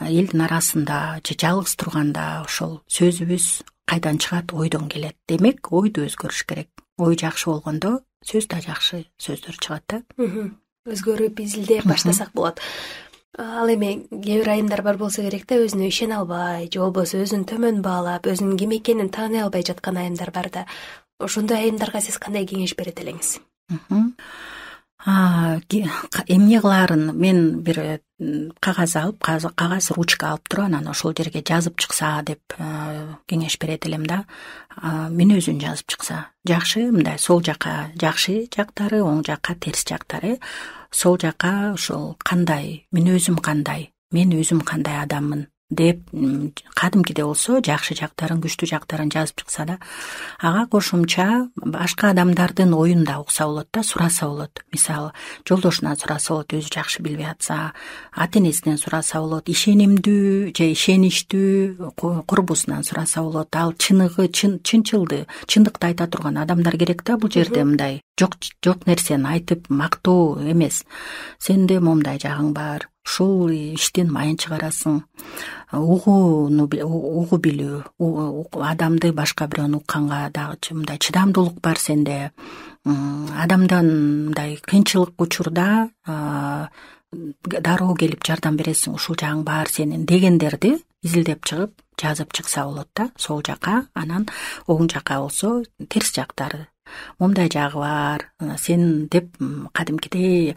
элдин арасында же жалгыз турганда ошол сөзүбүз кайдан чыгат? Ойдон келет. Демек, ойду өзгөрүш керек. Ой жакшы болгондо сөз да жакшы сөздөр чыгат да. Өзгөрүп, изилдеп баштасак болот. Ал эми кээ бир айымдар бар болсо керек да, өзүнө ишене албай, же болбосо өзүн төмөн баалап, өзүнүн ким экенин тааный албай жаткан айымдар бар да. Ошондой айымдарга сиз кандай кеңеш берет элеңиз? Эмне кылаарын мен бир кагаз алып, кагаз ручка алып туруп, анан ошол жерге жазып чыкса деп кеңеш берет элем да. Мүнөзүн жазып чыкса жакшы, мындай сол жака жакшы жактары, оң жака терс жактары. Сол жака ошол кандай, мүнөзүм кандай, мен өзүм кандай адаммын деп кадимкиде болсо жакшы жактарын, күчтүү жактарын жазып чыкса да, ага кошумча башка адамдардын оюн да укса болот да, сураса болот. Мисалы, жолдошунан сураса болот, өзү жакшы билбей атса, ата-энесинен сураса болот, ишенимдүү же ишеничтүү курбусунан сураса болот. Ал чындыкты айта турган адамдар керек да бул жерде. Мындай жок нерсени айтып мактоо эмес. Сенде момундай жагың бар, ушул иштин майын чыгарасың, угуу билүү, адамды башка бирөөнү укканга дагы мындай чыдамдуулук бар сенде. Адамдан мындай кыйынчылык учурда дароо келип жардам бересиң, ушул жагың бар сенин дегендерди изилдеп чыгып жазып чыкса болот да, сол жака. Анан оң жака болсо терс жактары мындай жагы бар сен деп кадимкидей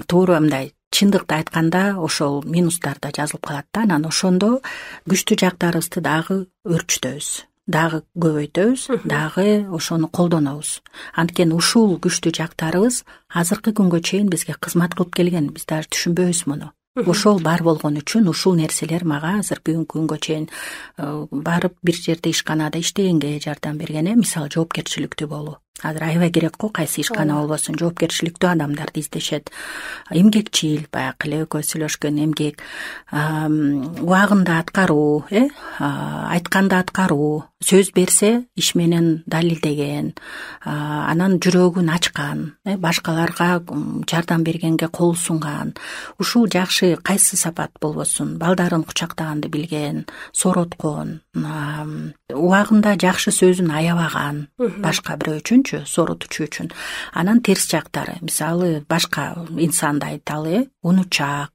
туура мындай чындыкты айтканда ошол минустар да жазылып калат да. Анан ошондо күчтүү жактарыбызды дагы өрчүтөбүз, дагы көбөйтөбүз, дагы ошону колдонобуз. Анткени ушул күчтүү жактарыбыз азыркы күнгө чейин бизге кызмат кылып келген, биз даже түшүнбөйбүз муну. Ошол бар болгон үчүн ушул нерселер мага азыр бүгүнкү күнгө чейин барып бир жерде ишканада иштегенге жардам берген. Мисалы жоопкерчиликтүү болуу. Азыр аябай керек го, кайсы ишкана болбосун, жоопкерчиликтүү адамдарды издешет. Эмгекчил, баягы эле экөөбүз сүйлөшкөн эмгек, убагында аткаруу, айтканда аткаруу, сөз берсе иш менен далилдеген, анан жүрөгүн ачкан, башкаларга жардам бергенге кол сунган. Ушул жакшы кайсы сапат болбосун, балдарын кучактаганды билген, сороткон, убагында жакшы сөзүн аябаган, башка бирөө үчүн соротучу үчүн. Анан терс жактары, мисалы башка инсанды айталы, унучак,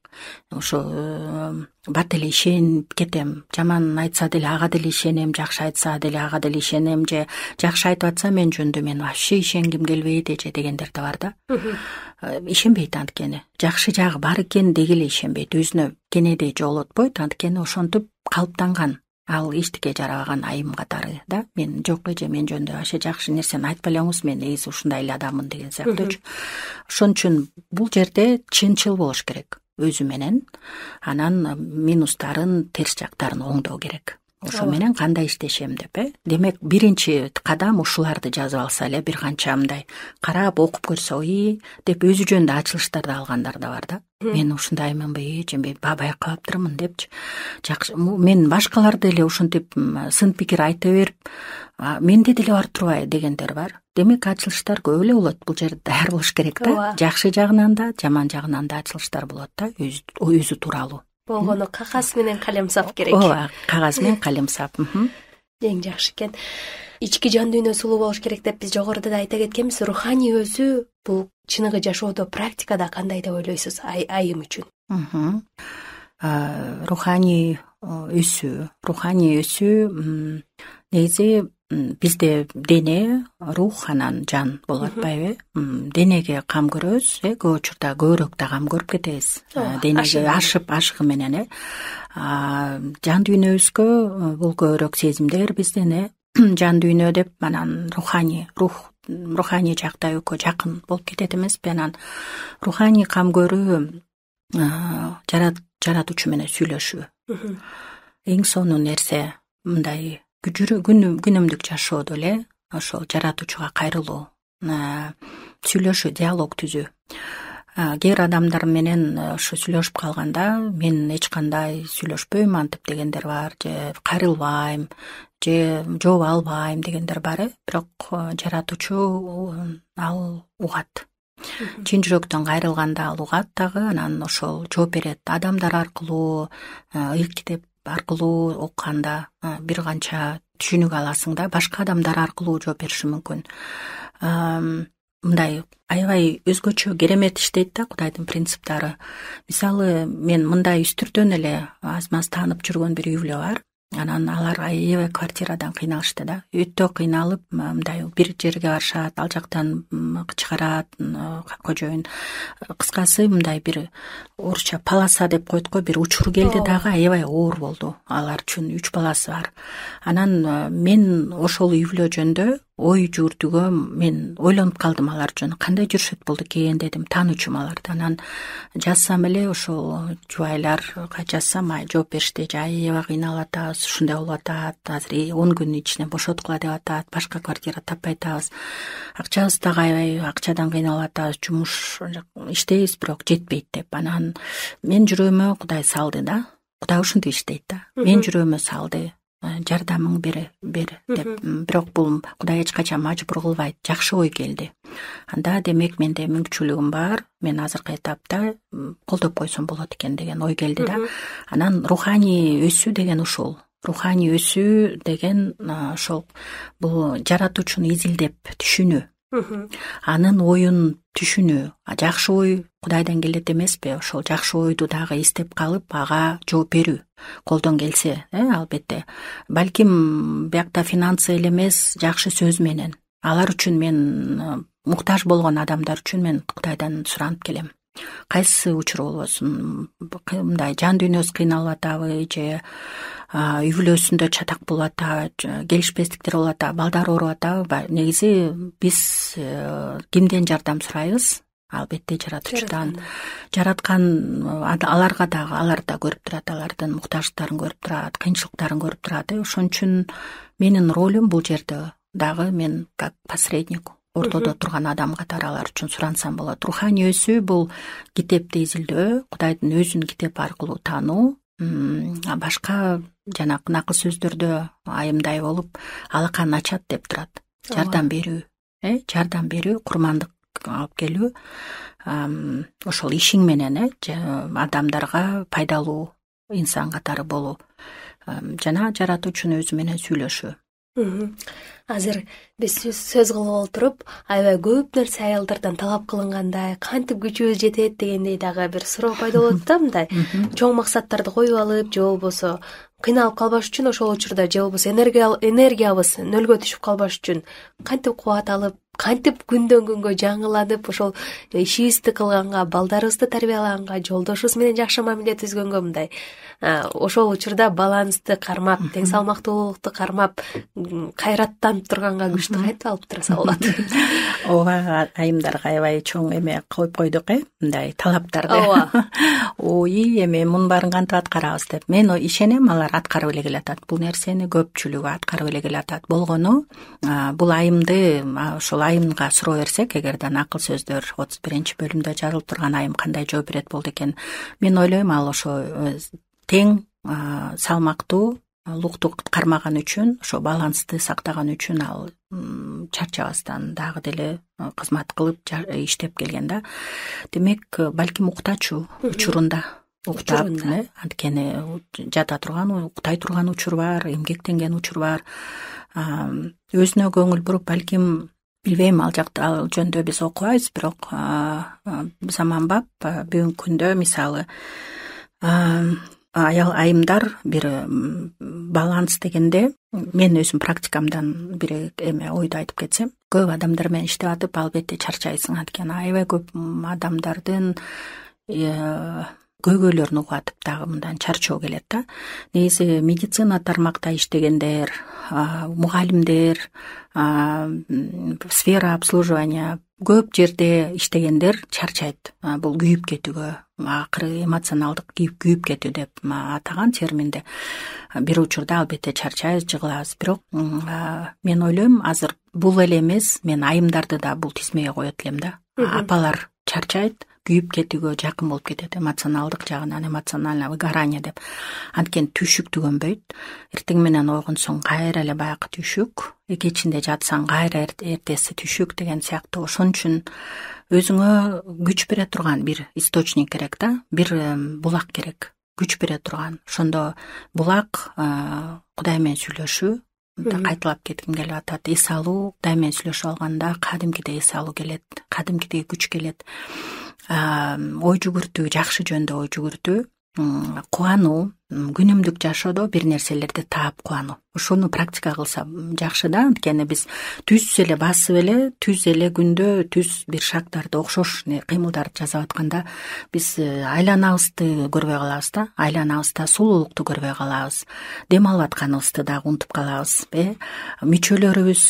ошо бат эле ишенип кетем, жаман айтса деле ага деле ишенем, жакшы айтса деле ага деле ишенем, же жакшы айтып атса мен жөндө мен вообще ишенгим келбейт же дегендер да бар да. Ишенбейт, анткени жакшы жагы бар экен деги эле ишенбейт, өзүнө кенедей жолотпойт, анткени ошентип калыптанган. Ал эчтеке жарабаган айым катары да. Мен жок эже, мен жөндө вообще жакшы нерсени айтпай элеңиз, мен негизи ушундай эле адаммын деген сыяктуучу. Ошон үчүн бул жерде чынчыл болуш керек өзү менен, анан минустарын, терс жактарын оңдоо керек. Ошо менен кандай иштешем деп, Демек, биринчи кадам ушуларды жазып алса эле, бир канча мындай карап окуп көрсө, деп өзү жөнүндө ачылыштарды алгандар да бар да. Мен ушундаймынбы, же мен байкаптырмын депчи. Жакшы, мен башкаларды эле ушинтип сын пикир айта берип, менде деле бар турбайбы дегендер бар. Демек, ачылыштар көп эле болот. Бул жерде даяр болуш керек да. Жакшы жагынан да, жаман жагынан да ачылыштар болот да, өзү тууралуу. Болгону кагаз менен калем сап керек. Ооба, кагаз менен калем сап. Эң жакшы экен. Ички жан дүйнө сулуу болуш керек деп биз жогоруда да айта кеткенбиз. Руханий өзү бул чыныгы жашоодо практикада кандай деп ойлойсуз айым үчүн? Руханий өсүү негизи бизде дене, рух, анан жан болуп атпайбы? Денеге кам көрөбүз, көп учурда көбүрөөк да кам көрүп кетебиз. Денеге ашыгы менен, жан дүйнөбүзгө бул көбүрөөк сезимдер бизден, жан дүйнө деп, анан руханий жакта экөө жакын болуп кетет эмеспи? Анан руханий кам көрүү жаратуучу менен сүйлөшүү. Эң сонун нерсе мындай күнүмдүк жашоодо эле ошол жаратуучуга кайрылуу, сүйлөшүү, диалог түзүү. Кээ бир адамдар менен ошо сүйлөшүп калганда мен эч кандай сүйлөшпөйм антип дегендер бар, же кайрылбайм, же жооп албайм дегендер бар. Бирок жаратуучу ал угат. Чын жүрөктөн кайрылганда ал угат дагы, анан ошол жооп берет. Адамдар аркылуу, ыйык китеп аркылуу окуганда бир канча түшүнүк аласың да, башка адамдар аркылуу жооп бериши мүмкүн. Мындай аябай өзгөчө керемет иштейт да Кудайдын принциптары. Мисалы, мен мындай үстүртөн эле аз-маз таанып жүргөн бир үй бүлө бар. Анан алар аябай квартирадан кыйналышты да. Өтө кыйналып, мындай бир жерге барышат, ал жактан чыгарат кожоюн. Кыскасы мындай бир орусча полоса деп коет го, бир учур келди дагы, аябай оор болду. Алар үчүн 3 баласы бар. Анан мен ошол үй бүлө жөнүндө ой жүгүртүүгө мен ойлонуп калдым алар үчүн. Кандай жүрүшөт болду экен дедим, таанучум аларды. Анан жазсам эле ошол жубайларга жазсам, жооп беришти, аябай кыйналып атабыз, ушундай болуп атат, азыр 10 күн ичинен бошоткула деп атат, башка квартира таппай атабыз, акчабыз дагы аябай, акчадан кыйналып атабыз, жумуш иштейбиз, бирок жетпейт деп. Анан мен жүрөмө Кудай салды да. Кудай ушинтип иштейт да. Мен жүрөмө салды. Жардамың бер деп. Бирок бул Кудай эч качан мажбур кылбайт. Жакшы ой келди. Анда демек менде мүмкүнчүлүгүм бар. Мен азыркы этапта колдоп койсом болот экен деген ой келди да. Анан руханий өсүү деген ушул. Руханий өсүү деген ошол бул жаратуучуну изилдеп түшүнүү. анын оюн түшүнүү, жакшы ой Кудайдан келет эмеспи? Ошол жакшы ойду дагы эстеп калып, ага жооп берүү колдон келсе, албетте. Балким биякта финансы эле эмес, жакшы сөз менен. Алар үчүн мен муктаж болгон адамдар үчүн мен Кудайдан суранып келем. Кайсы учур болбосун, мындай жан дүйнөсү кыйналып атабы же үй бүлөсүндө чатак болуп атабы, келишпестиктер болуп атабы, балдар ооруп атабы. Негизи биз кимден жардам сурайбыз? Албетте жаратуучудан. Жараткан аларга дагы, алар да көрүп турат, алардын муктаждыктарын көрүп турат, кыйынчылыктарын көрүп турат. Ошон үчүн менин ролум бул жерде дагы мен как посредник, ортодо турган адам катары алар үчүн сурансам болот. Руханий өсүү бул китепти изилдөө, Кудайдын өзүн китеп аркылуу таануу, башка жанагы накы сөздөрдө айымдай болуп алаканын ачат деп турат. Жардам берүү, жардам берүү, курмандык алып келүү, ошол ишиң менен адамдарга пайдалуу инсан катары болуу, жана жаратуучунун өзү менен сүйлөшүү. Азыр биз сөз кылып отуруп, аябай көп нерсе аялдардан талап кылынгандай, кантип күчүбүз жетет дегендей дагы бир суроо пайда болот да, мындай. Чоң максаттарды коюп алып, же болбосо кыйналып калбаш үчүн ошол учурда, же болбосо энергиябыз нөлгө түшүп калбаш үчүн кантип кубат алып, кантип күндөн күнгө жаңыланып, ошол ишибизди кылганга, балдарыбызды тарбиялаганга, жолдошубуз менен жакшы мамиле түзгөнгө мындай ошол учурда балансты кармап, тең салмактуулукту кармап, кайраттанып турганга күчтү кантип алып турса болот? Ооба, айымдарга аябай чоң эме коюп койдук, мындай талаптарды. Ой, эме мунун баарын кантип аткарабыз деп. Мен ишенем, алар аткарып эле келатат. Бул нерсени көпчүлүгү аткарып эле келатат. Болгону бул айымды, ошол айымга суроо берсек, эгерден акыл сөздөр 31-бөлүмдө жазылып турган айым кандай жооп берет болду экен? Мен ойлойм, ал ошо тең салмактуу лукту кармаган үчүн, ошо балансты сактаган үчүн ал чарчабастан дагы деле кызмат кылып иштеп келген да. Демек, балким уктачу учурунда уктап, анткени жата турган, уктай турган учур бар, эмгектенген учур бар. Өзүнө көңүл буруп, балким билбейм, ал жакта ал жөнүндө биз окубайбыз, бирок заманбап бүгүнкү күндө мисалы аял айымдар бир баланс дегенде, мен өзүм практикамдан бир эме ойду айтып кетсем, көп адамдар менен иштеп атып, албетте чарчайсың, анткени аябай көп адамдардын көйгөйлөрүн угуп атып дагы мындан чарчоо келет да. Негизи медицина тармакта иштегендер, мугалимдер, сфера обслуживания, көп жерде иштегендер чарчайт. Бул күйүп кетүүгө, акыры эмоционалдык күйүп кетүү деп атаган терминде. Бир учурда албетте чарчайбыз, жыгылабыз, бирок мен ойлойм, азыр бул эле эмес, мен айымдарды да бул тизмеге коет элем да. Апалар чарчайт, күйүп кетүүгө жакын болуп кетет, эмоционалдык жагынан, эмоциональное выгорание деп. Анткени түшүк түгөнбөйт. Эртең менен ойгонсоң кайра эле баягы түшүк, кечинде жатсаң кайра эртеси түшүк деген сыяктуу. Ошон үчүн өзүңө күч бере турган бир источник керек да, бир булак керек, күч бере турган. Ошондо булак Кудай менен сүйлөшүү, кайталап кетким келип атат. Эс алуу, Кудай менен сүйлөшүп алганда кадимкидей эс алуу келет, кадимкидей күч келет. Ой жүгүртүү, жакшы жөндө ой жүгүртүү, кубануу, күнүмдүк жашоодо бир нерселерди таап кубануу. Ошону практика кылса жакшы да, анткени биз түз эле басып эле, түз эле күндө түз бир шагтарды, окшош кыймылдарды жасап атканда биз айланабызды көрбөй калабыз да, айланабызда сулуулукту көрбөй калабыз, дем алып атканыбызды дагы унутуп калабыз, мүчөлөрүбүз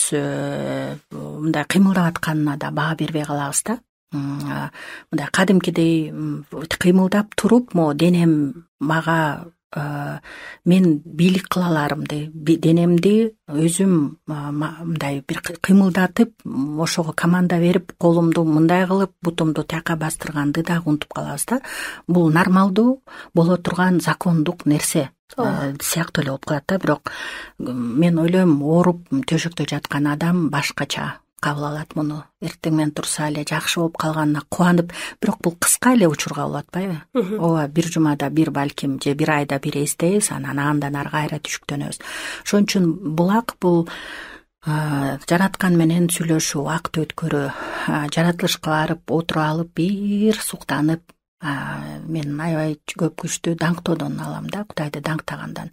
мындай кыймылдап атканына да баа бербей калабыз да. Мындай кадимкидей кыймылдап туруп, денем мага мен бийлик кыла аларымды, денемди өзүм мындай бир кыймылдатып, ошого команда берип, колумду мындай кылып, бутумду тияка бастырганды дагы унутуп калабыз да. Бул нормалдуу боло турган закондук нерсе сыяктуу эле болуп калат да. Бирок мен ойлойм, ооруп төшөктө жаткан адам башкача кабыл алат муну. Эртең менен турса эле жакшы болуп калганына кубанып, бирок бул кыска эле учурга болуп атпайбы? Ооба, бир жумада бир балким же бир айда бир эстейбиз, анан андан ары кайра түшүктөнөбүз. Ошон үчүн булак бул жараткан менен сүйлөшүү, убакыт өткөрүү, жаратылышка барып отуруп алып бир суктанып, мен аябай көп күчтүү даңктоодон алам да, Кудайды даңктагандан.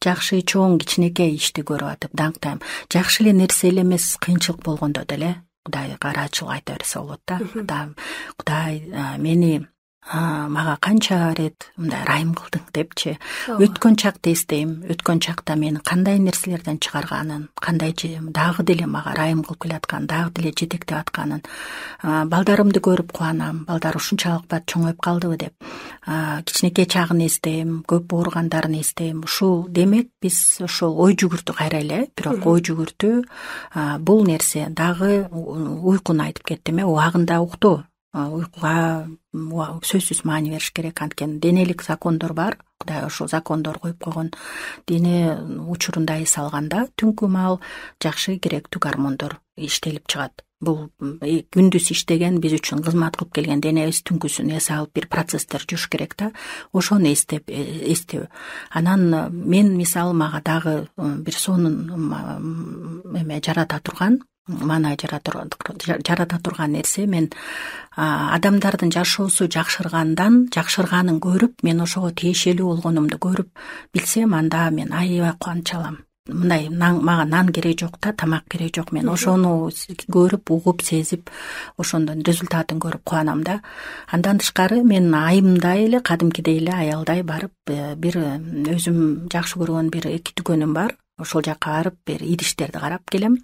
Жакшы чоң кичинекей ишти көрүп атып даңктайм. Жакшы эле нерсе эле эмес, кыйынчылык болгондо деле Кудайга ыраачылык айта берсе болот да. Кудай мени мага канча ирет мындай райым кылдың депчи. Өткөн чакты эстейм, өткөн чакта мени кандай нерселерден чыгарганын, кандай дагы деле мага райым кылып келатканын, дагы деле жетектеп атканын, балдарымды көрүп кубанам, балдар ушунчалык бат чоңоюп калдыбы деп. Кичинекей чагын эстейм, көп ооругандарын эстейм. Ушул демек биз ошол ой жүгүртүү кайра эле, бирок ой жүгүртүү бул нерсе дагы уйкуну айтып кеттим, убагында уктоо. Уйкуга сөзсүз маани бериш керек, анткени денелик закондор бар. Кудай ошол закондор коюп койгон. Дене учурунда эс алганда түнкү маал жакшы керектүү гормондор иштелип чыгат. Бул күндүз иштеген, биз үчүн кызмат кылып келген денебиз түнкүсүн эс алып бир процесстер жүрүш керек да. Ошону эстөө. Анан мен мисалы мага дагы бир сонун жарата турган, маанай жарата турган нерсе, мен адамдардын жашоосу жакшырганын көрүп, мен ошого тиешелүү болгонумду көрүп билсем, анда мен аябай кубанч алам. Мындай мага нан кереги жок да, тамак кереги жок. Мен ошону көрүп, угуп, сезип, ошондон результатын көрүп кубанам да. Андан тышкары мен айымдай эле, кадимкидей эле аялдай барып, бир өзүм жакшы көргөн бир 2 дүкөнүм бар. Ошол жака барып бир идиштерди карап келем.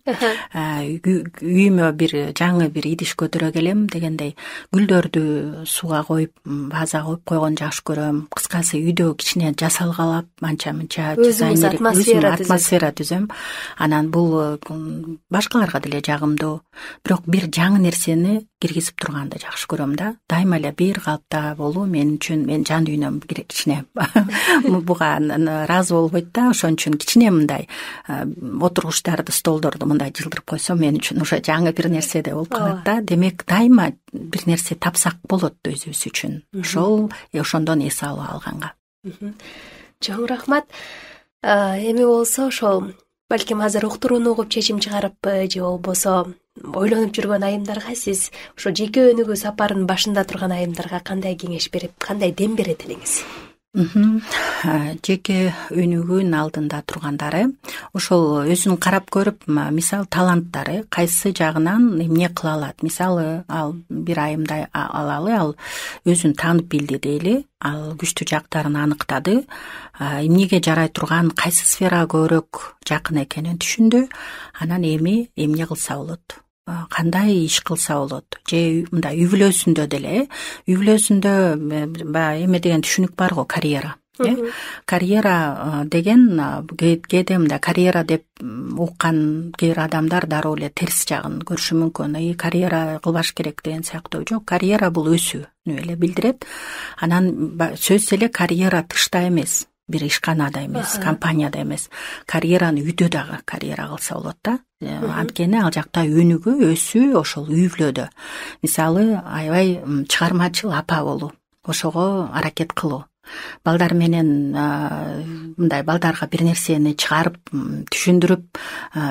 Үйүмө бир жаңы бир идиш көтөрө келем дегендей, гүлдөрдү сууга коюп, базага коюп койгонду жакшы көрөм. Кыскасы үйдө кичине жасалгалап, манча-мынча атмосфера түзөм. Анан бул башкаларга деле жагымдуу. Бирок бир жаңы нерсени киргизип турганды жакшы көрөм да. Дайыма эле бир калпта болуу мен үчүн, мен жан дүйнөм кичине буга ыраазы болбойт да. Ошон үчүн кичине мындай отургучтарды, столдорду мындай жылдырып койсом, мен үчүн уже жаңы бир нерседей болуп калат да. Демек дайыма бир нерсе тапсак болот өзүбүз үчүн. Ошондон эс алып алганга. Чоң рахмат. Эми болсо ошол балким азыр уктурууну угуп чечим чыгарып, же болбосо ойлонуп жүргөн айымдарга сиз ошо жеке өнүгүү сапарынын башында турган айымдарга кандай кеңеш берип, кандай дем берет элеңиз? Жеке өнүгүүнүн алдында тургандары ошол өзүн карап көрүп, мисалы таланттары кайсы жагынан эмне кыла алат. Мисалы ал бир айымдай алалы, ал өзүн таанып билди дейли, ал күчтүү жактарын аныктады, эмнеге жарай турган, кайсы сферага көбүрөөк жакын экенин түшүндү. Анан эми эмне кылса болот, кандай иш кылса болот, же мындай үй бүлөсүндө деле, үй бүлөсүндө эме деген түшүнүк бар го, карьера. Карьера деген кээде мындай карьера деп уккан кээ бир адамдар дароо эле терс жагын көрүшү мүмкүн. Карьера кылбаш керек деген сыяктуу. Жок, карьера бул өсүүнү эле билдирет. Анан сөзсүз эле карьера тышта эмес, бир ишканада эмес, компанияда эмес, карьераны үйдө дагы карьера кылса болот да. Анткени ал жакта өнүгүү, өсүү ошол үй бүлөдө. Мисалы аябай чыгармачыл апа болуу, ошого аракет кылуу. Балдар менен мындай балдарга бир нерсени чыгарып, түшүндүрүп,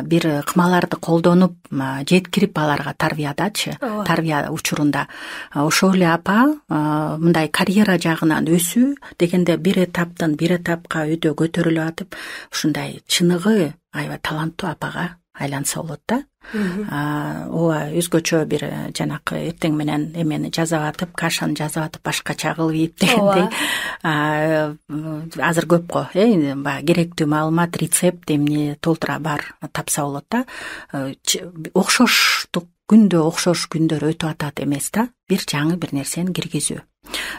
бир ыкмаларды колдонуп, жеткирип аларга тарбиядачы, тарбия учурунда. Ошол эле апа мындай карьера жагынан өсүү дегенде бир этаптан бир этапка өтө көтөрүлүп атып, ушундай чыныгы аябай таланттуу апага айланса болот да. Ооба, өзгөчө бир жанакы эртең менен эмени жазап атып, кашаны жазап атып, башкача кылып ийип дегендей. Азыр көп го, керектүү маалымат, рецепт эмне толтура бар тапса болот да. Окшоштук күндө окшош күндөр өтүп атат эмес да. Бир жаңы бир нерсени киргизүү.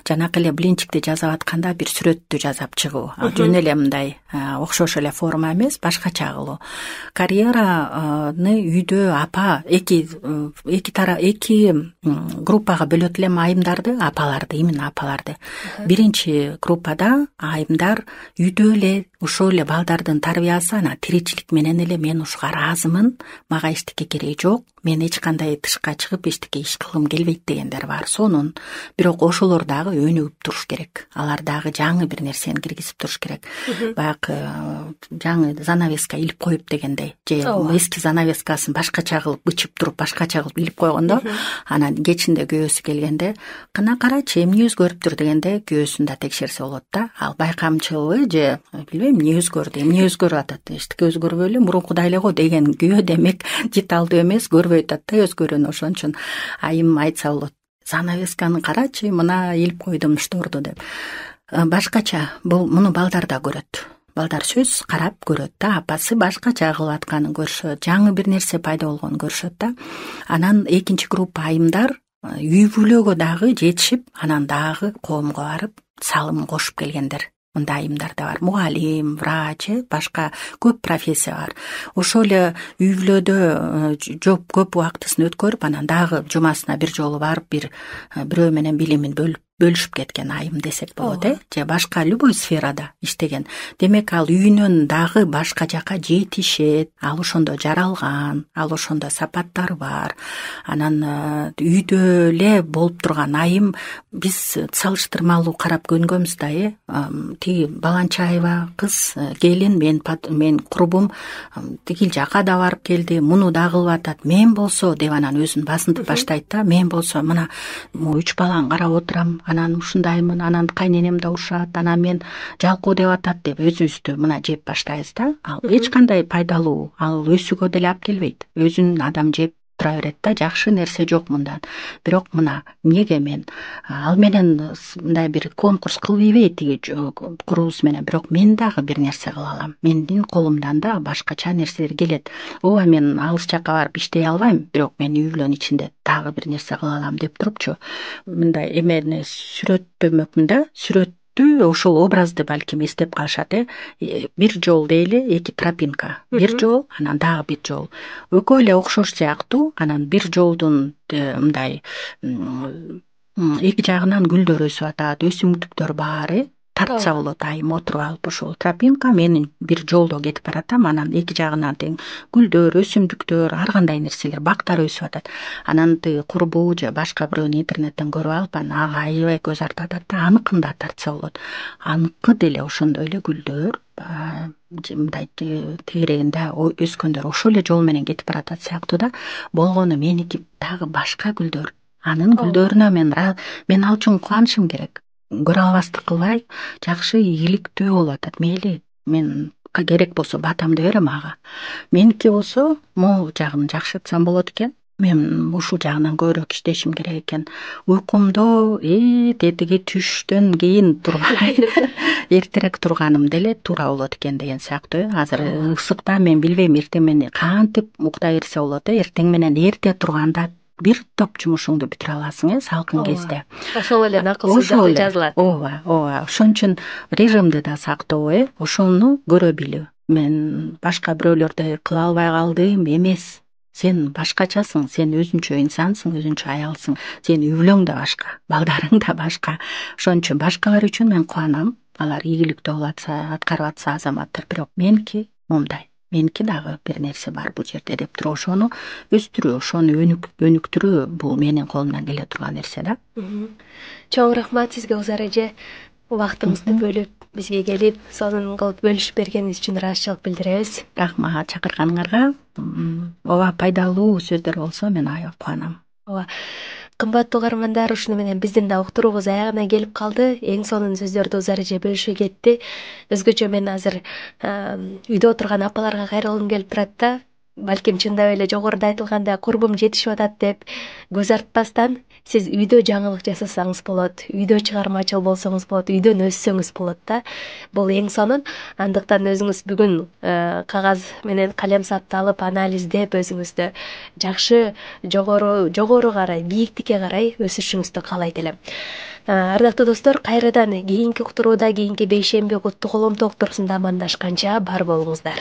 Жанакы эле блинчикти жасап атканда бир сүрөттү жасап чыгуу. Жөн эле мындай окшош эле форма эмес, башкача кылуу. Карьераны үйдө апа эки группага бөлөт элем айымдарды, апаларды, именно апаларды. Биринчи группада айымдар үйдө эле ошол эле балдардын тарбиясы, анан тиричилик менен эле мен ушуга ыраазымын, мага эчтеке кереги жок, мен эч кандай тышка чыгып эчтеке иш кылгым келбейт дегендер бар. Сонун. Бирок ошолор да дагы өнүгүп туруш керек. Алар дагы жаңы бир нерсени киргизип туруш керек. Баягы жаңы занавеска илип коюп дегендей, же эски занавескасын башкача кылып ычып туруп башкача кылып илип койгондо, анан кечинде күйөөсү келгенде кына карачы эмне өзгөрүптүр дегенде күйөөсүн да текшерсе болот да. Ал байкамчылбы же билбейм эмне өзгөрдү, эмне өзгөрүп атат, эчтеке өзгөрбөй эле мурункудай эле го деген күйөө демек деталдуу эмес, көрбөй атат да өзгөрүүнү. Ошон үчүн айым айтса болот, занавесканы карачы, мына илип койдум шторду деп. Башкача муну балдар да көрөт. Балдар сөзсүз карап көрөт да, апасы башкача кылып атканын көрүшөт, жаңы бир нерсе пайда болгонун көрүшөт да. Анан экинчи группа айымдар үй бүлөгө дагы жетишип, анан дагы коомго барып салым кошуп келгендер. Мындай айымдар да бар. Мугалим, врач, башка көп профессия бар. Ошол эле үй бүлөдө көп убактысын өткөрүп, анан дагы жумасына бир жолу барып бирөө менен билимин бөлүшүп кеткен айым десек болот, же башка любой сферада иштеген. Демек ал үйүнөн дагы башка жака жетишет, ал ошондо жаралган, ал ошондо сапаттары бар. Анан үйдө эле болуп турган айым биз салыштырмалуу карап көнгөнбүз да, тиги Баланчаева кыз келин, мен курбум тигил жака да барып келди, муну да кылып атат, мен болсо деп анан өзүн басынтып баштайт да. Мен болсо мына 3 баланы карап отурам, анан ушундаймын, анан кайненем да урушат, анан мен жалкоо деп атат деп өзүбүздү мына жеп баштайбыз да. Ал эч кандай пайдалуу, ал өсүүгө деле алып келбейт. Өзүн адам жеп тура берет да, жакшы нерсе жок мындан. Бирок мына эмнеге мен ал менен мындай бир конкурс кылбайбы тиги курубуз менен, бирок мен дагы бир нерсе кыла алам. Менин колумдан да башкача нерселер келет. Ооба, мен алыс жака барып иштей албайм, бирок мен үй бүлөнүн ичинде дагы бир нерсе кыла алам деп турупчу. Мындай эмени сүрөттөмөкмүн да, ошол образды балким эстеп калышат. Бир жол дейли, 2 тропинка. Бир жол, анан дагы бир жол. Экөө эле окшош сыяктуу, анан бир жолдун мындай эки жагынан гүлдөр өсүп атат, өсүмдүктөр бар, тартса болот айым отуруп алып. Ошол тропинка менин бир жолдо кетип баратам, анан эки жагынан тең гүлдөр, өсүмдүктөр, ар кандай нерселер, бактар өсүп атат. Анан тиги курбу же башка бирөөнү интернеттен көрүп алып, анан ага аябай көз артып атат да, аныкын да тартса болот. Аныкы деле ошондой эле гүлдөр, мындай тегерегинде өскөндөр ошол эле жол менен кетип баратат сыяктуу да. Болгону меники дагы башка гүлдөр. Анын гүлдөрүнө мен ал үчүн кубанышым керек. Көрө албастык кылбай, жакшы ийгиликтүү болуп атат. Мейли, мен керек болсо батамды берем ага. Меники болсо могу жагын жакшыртсам болот экен. Мен ушул жагынан көбүрөөк иштешим керек экен. Уйкумду тетиги түштөн кийин турбай, эртерээк турганым деле туура болот экен деген сыяктуу. Азыр ысыкта мен билбейм эртең менен кантип укта берсе болот. Эртең менен эрте турганда бир топ жумушуңду бүтүрө аласың, салкын кезде. Ошол эле накылсыз жазылат. Ооба. Ошон үчүн режимди да сактоо, ошону көрө билүү. Мен башка бирөөлөрдө кыла албай калдым эмес. Сен башкачасың, сен өзүнчө инсансың, өзүнчө аялсың. Сен үй бүлөң да башка, балдарың да башка. Ошон үчүн башкалар үчүн мен кубанам. Алар ийгиликтүү болуп атса, аткарып атса азаматтар, бирок меники момундай. Меники дагы бир нерсе бар бул жерде деп туруп ошону өстүрүү, ошону өнүктүрүү бул менин колумдан келе турган нерсе да. Чоң рахмат сизге Узар эже. Убактыңызды бөлүп бизге келип, сонун кылып бөлүшүп бергениңиз үчүн ыраазычылык билдиребиз. Рахмат чакырганыңарга. Ооба, пайдалуу сөздөр болсо мен аябай кубанам. Ооба. Кымбаттуу угармандар, ушуну менен биздин да уктуруубуз аягына келип калды. Эң сонун сөздөрдү Узар эже бөлүшүп кетти. Өзгөчө мен азыр үйдө отурган апаларга кайрылгым келип турат да. Балким чындап эле жогоруда айтылгандай курбум жетишип атат деп көз артпастан сиз үйдө жаңылык жасасаңыз болот, үйдө чыгармачыл болсоңуз болот, үйдөн өссөңүз болот да. Бул эң сонун. Андыктан өзүңүз бүгүн кагаз менен калем сапты алып анализдеп өзүңүздү жакшы жогору карай, бийиктикке карай өсүшүңүздү каалайт элем. Ардактуу достор, кайрадан кийинки уктурууда, кийинки бейшемби куттук улам токтурусунда амандашканча бар болуңуздар.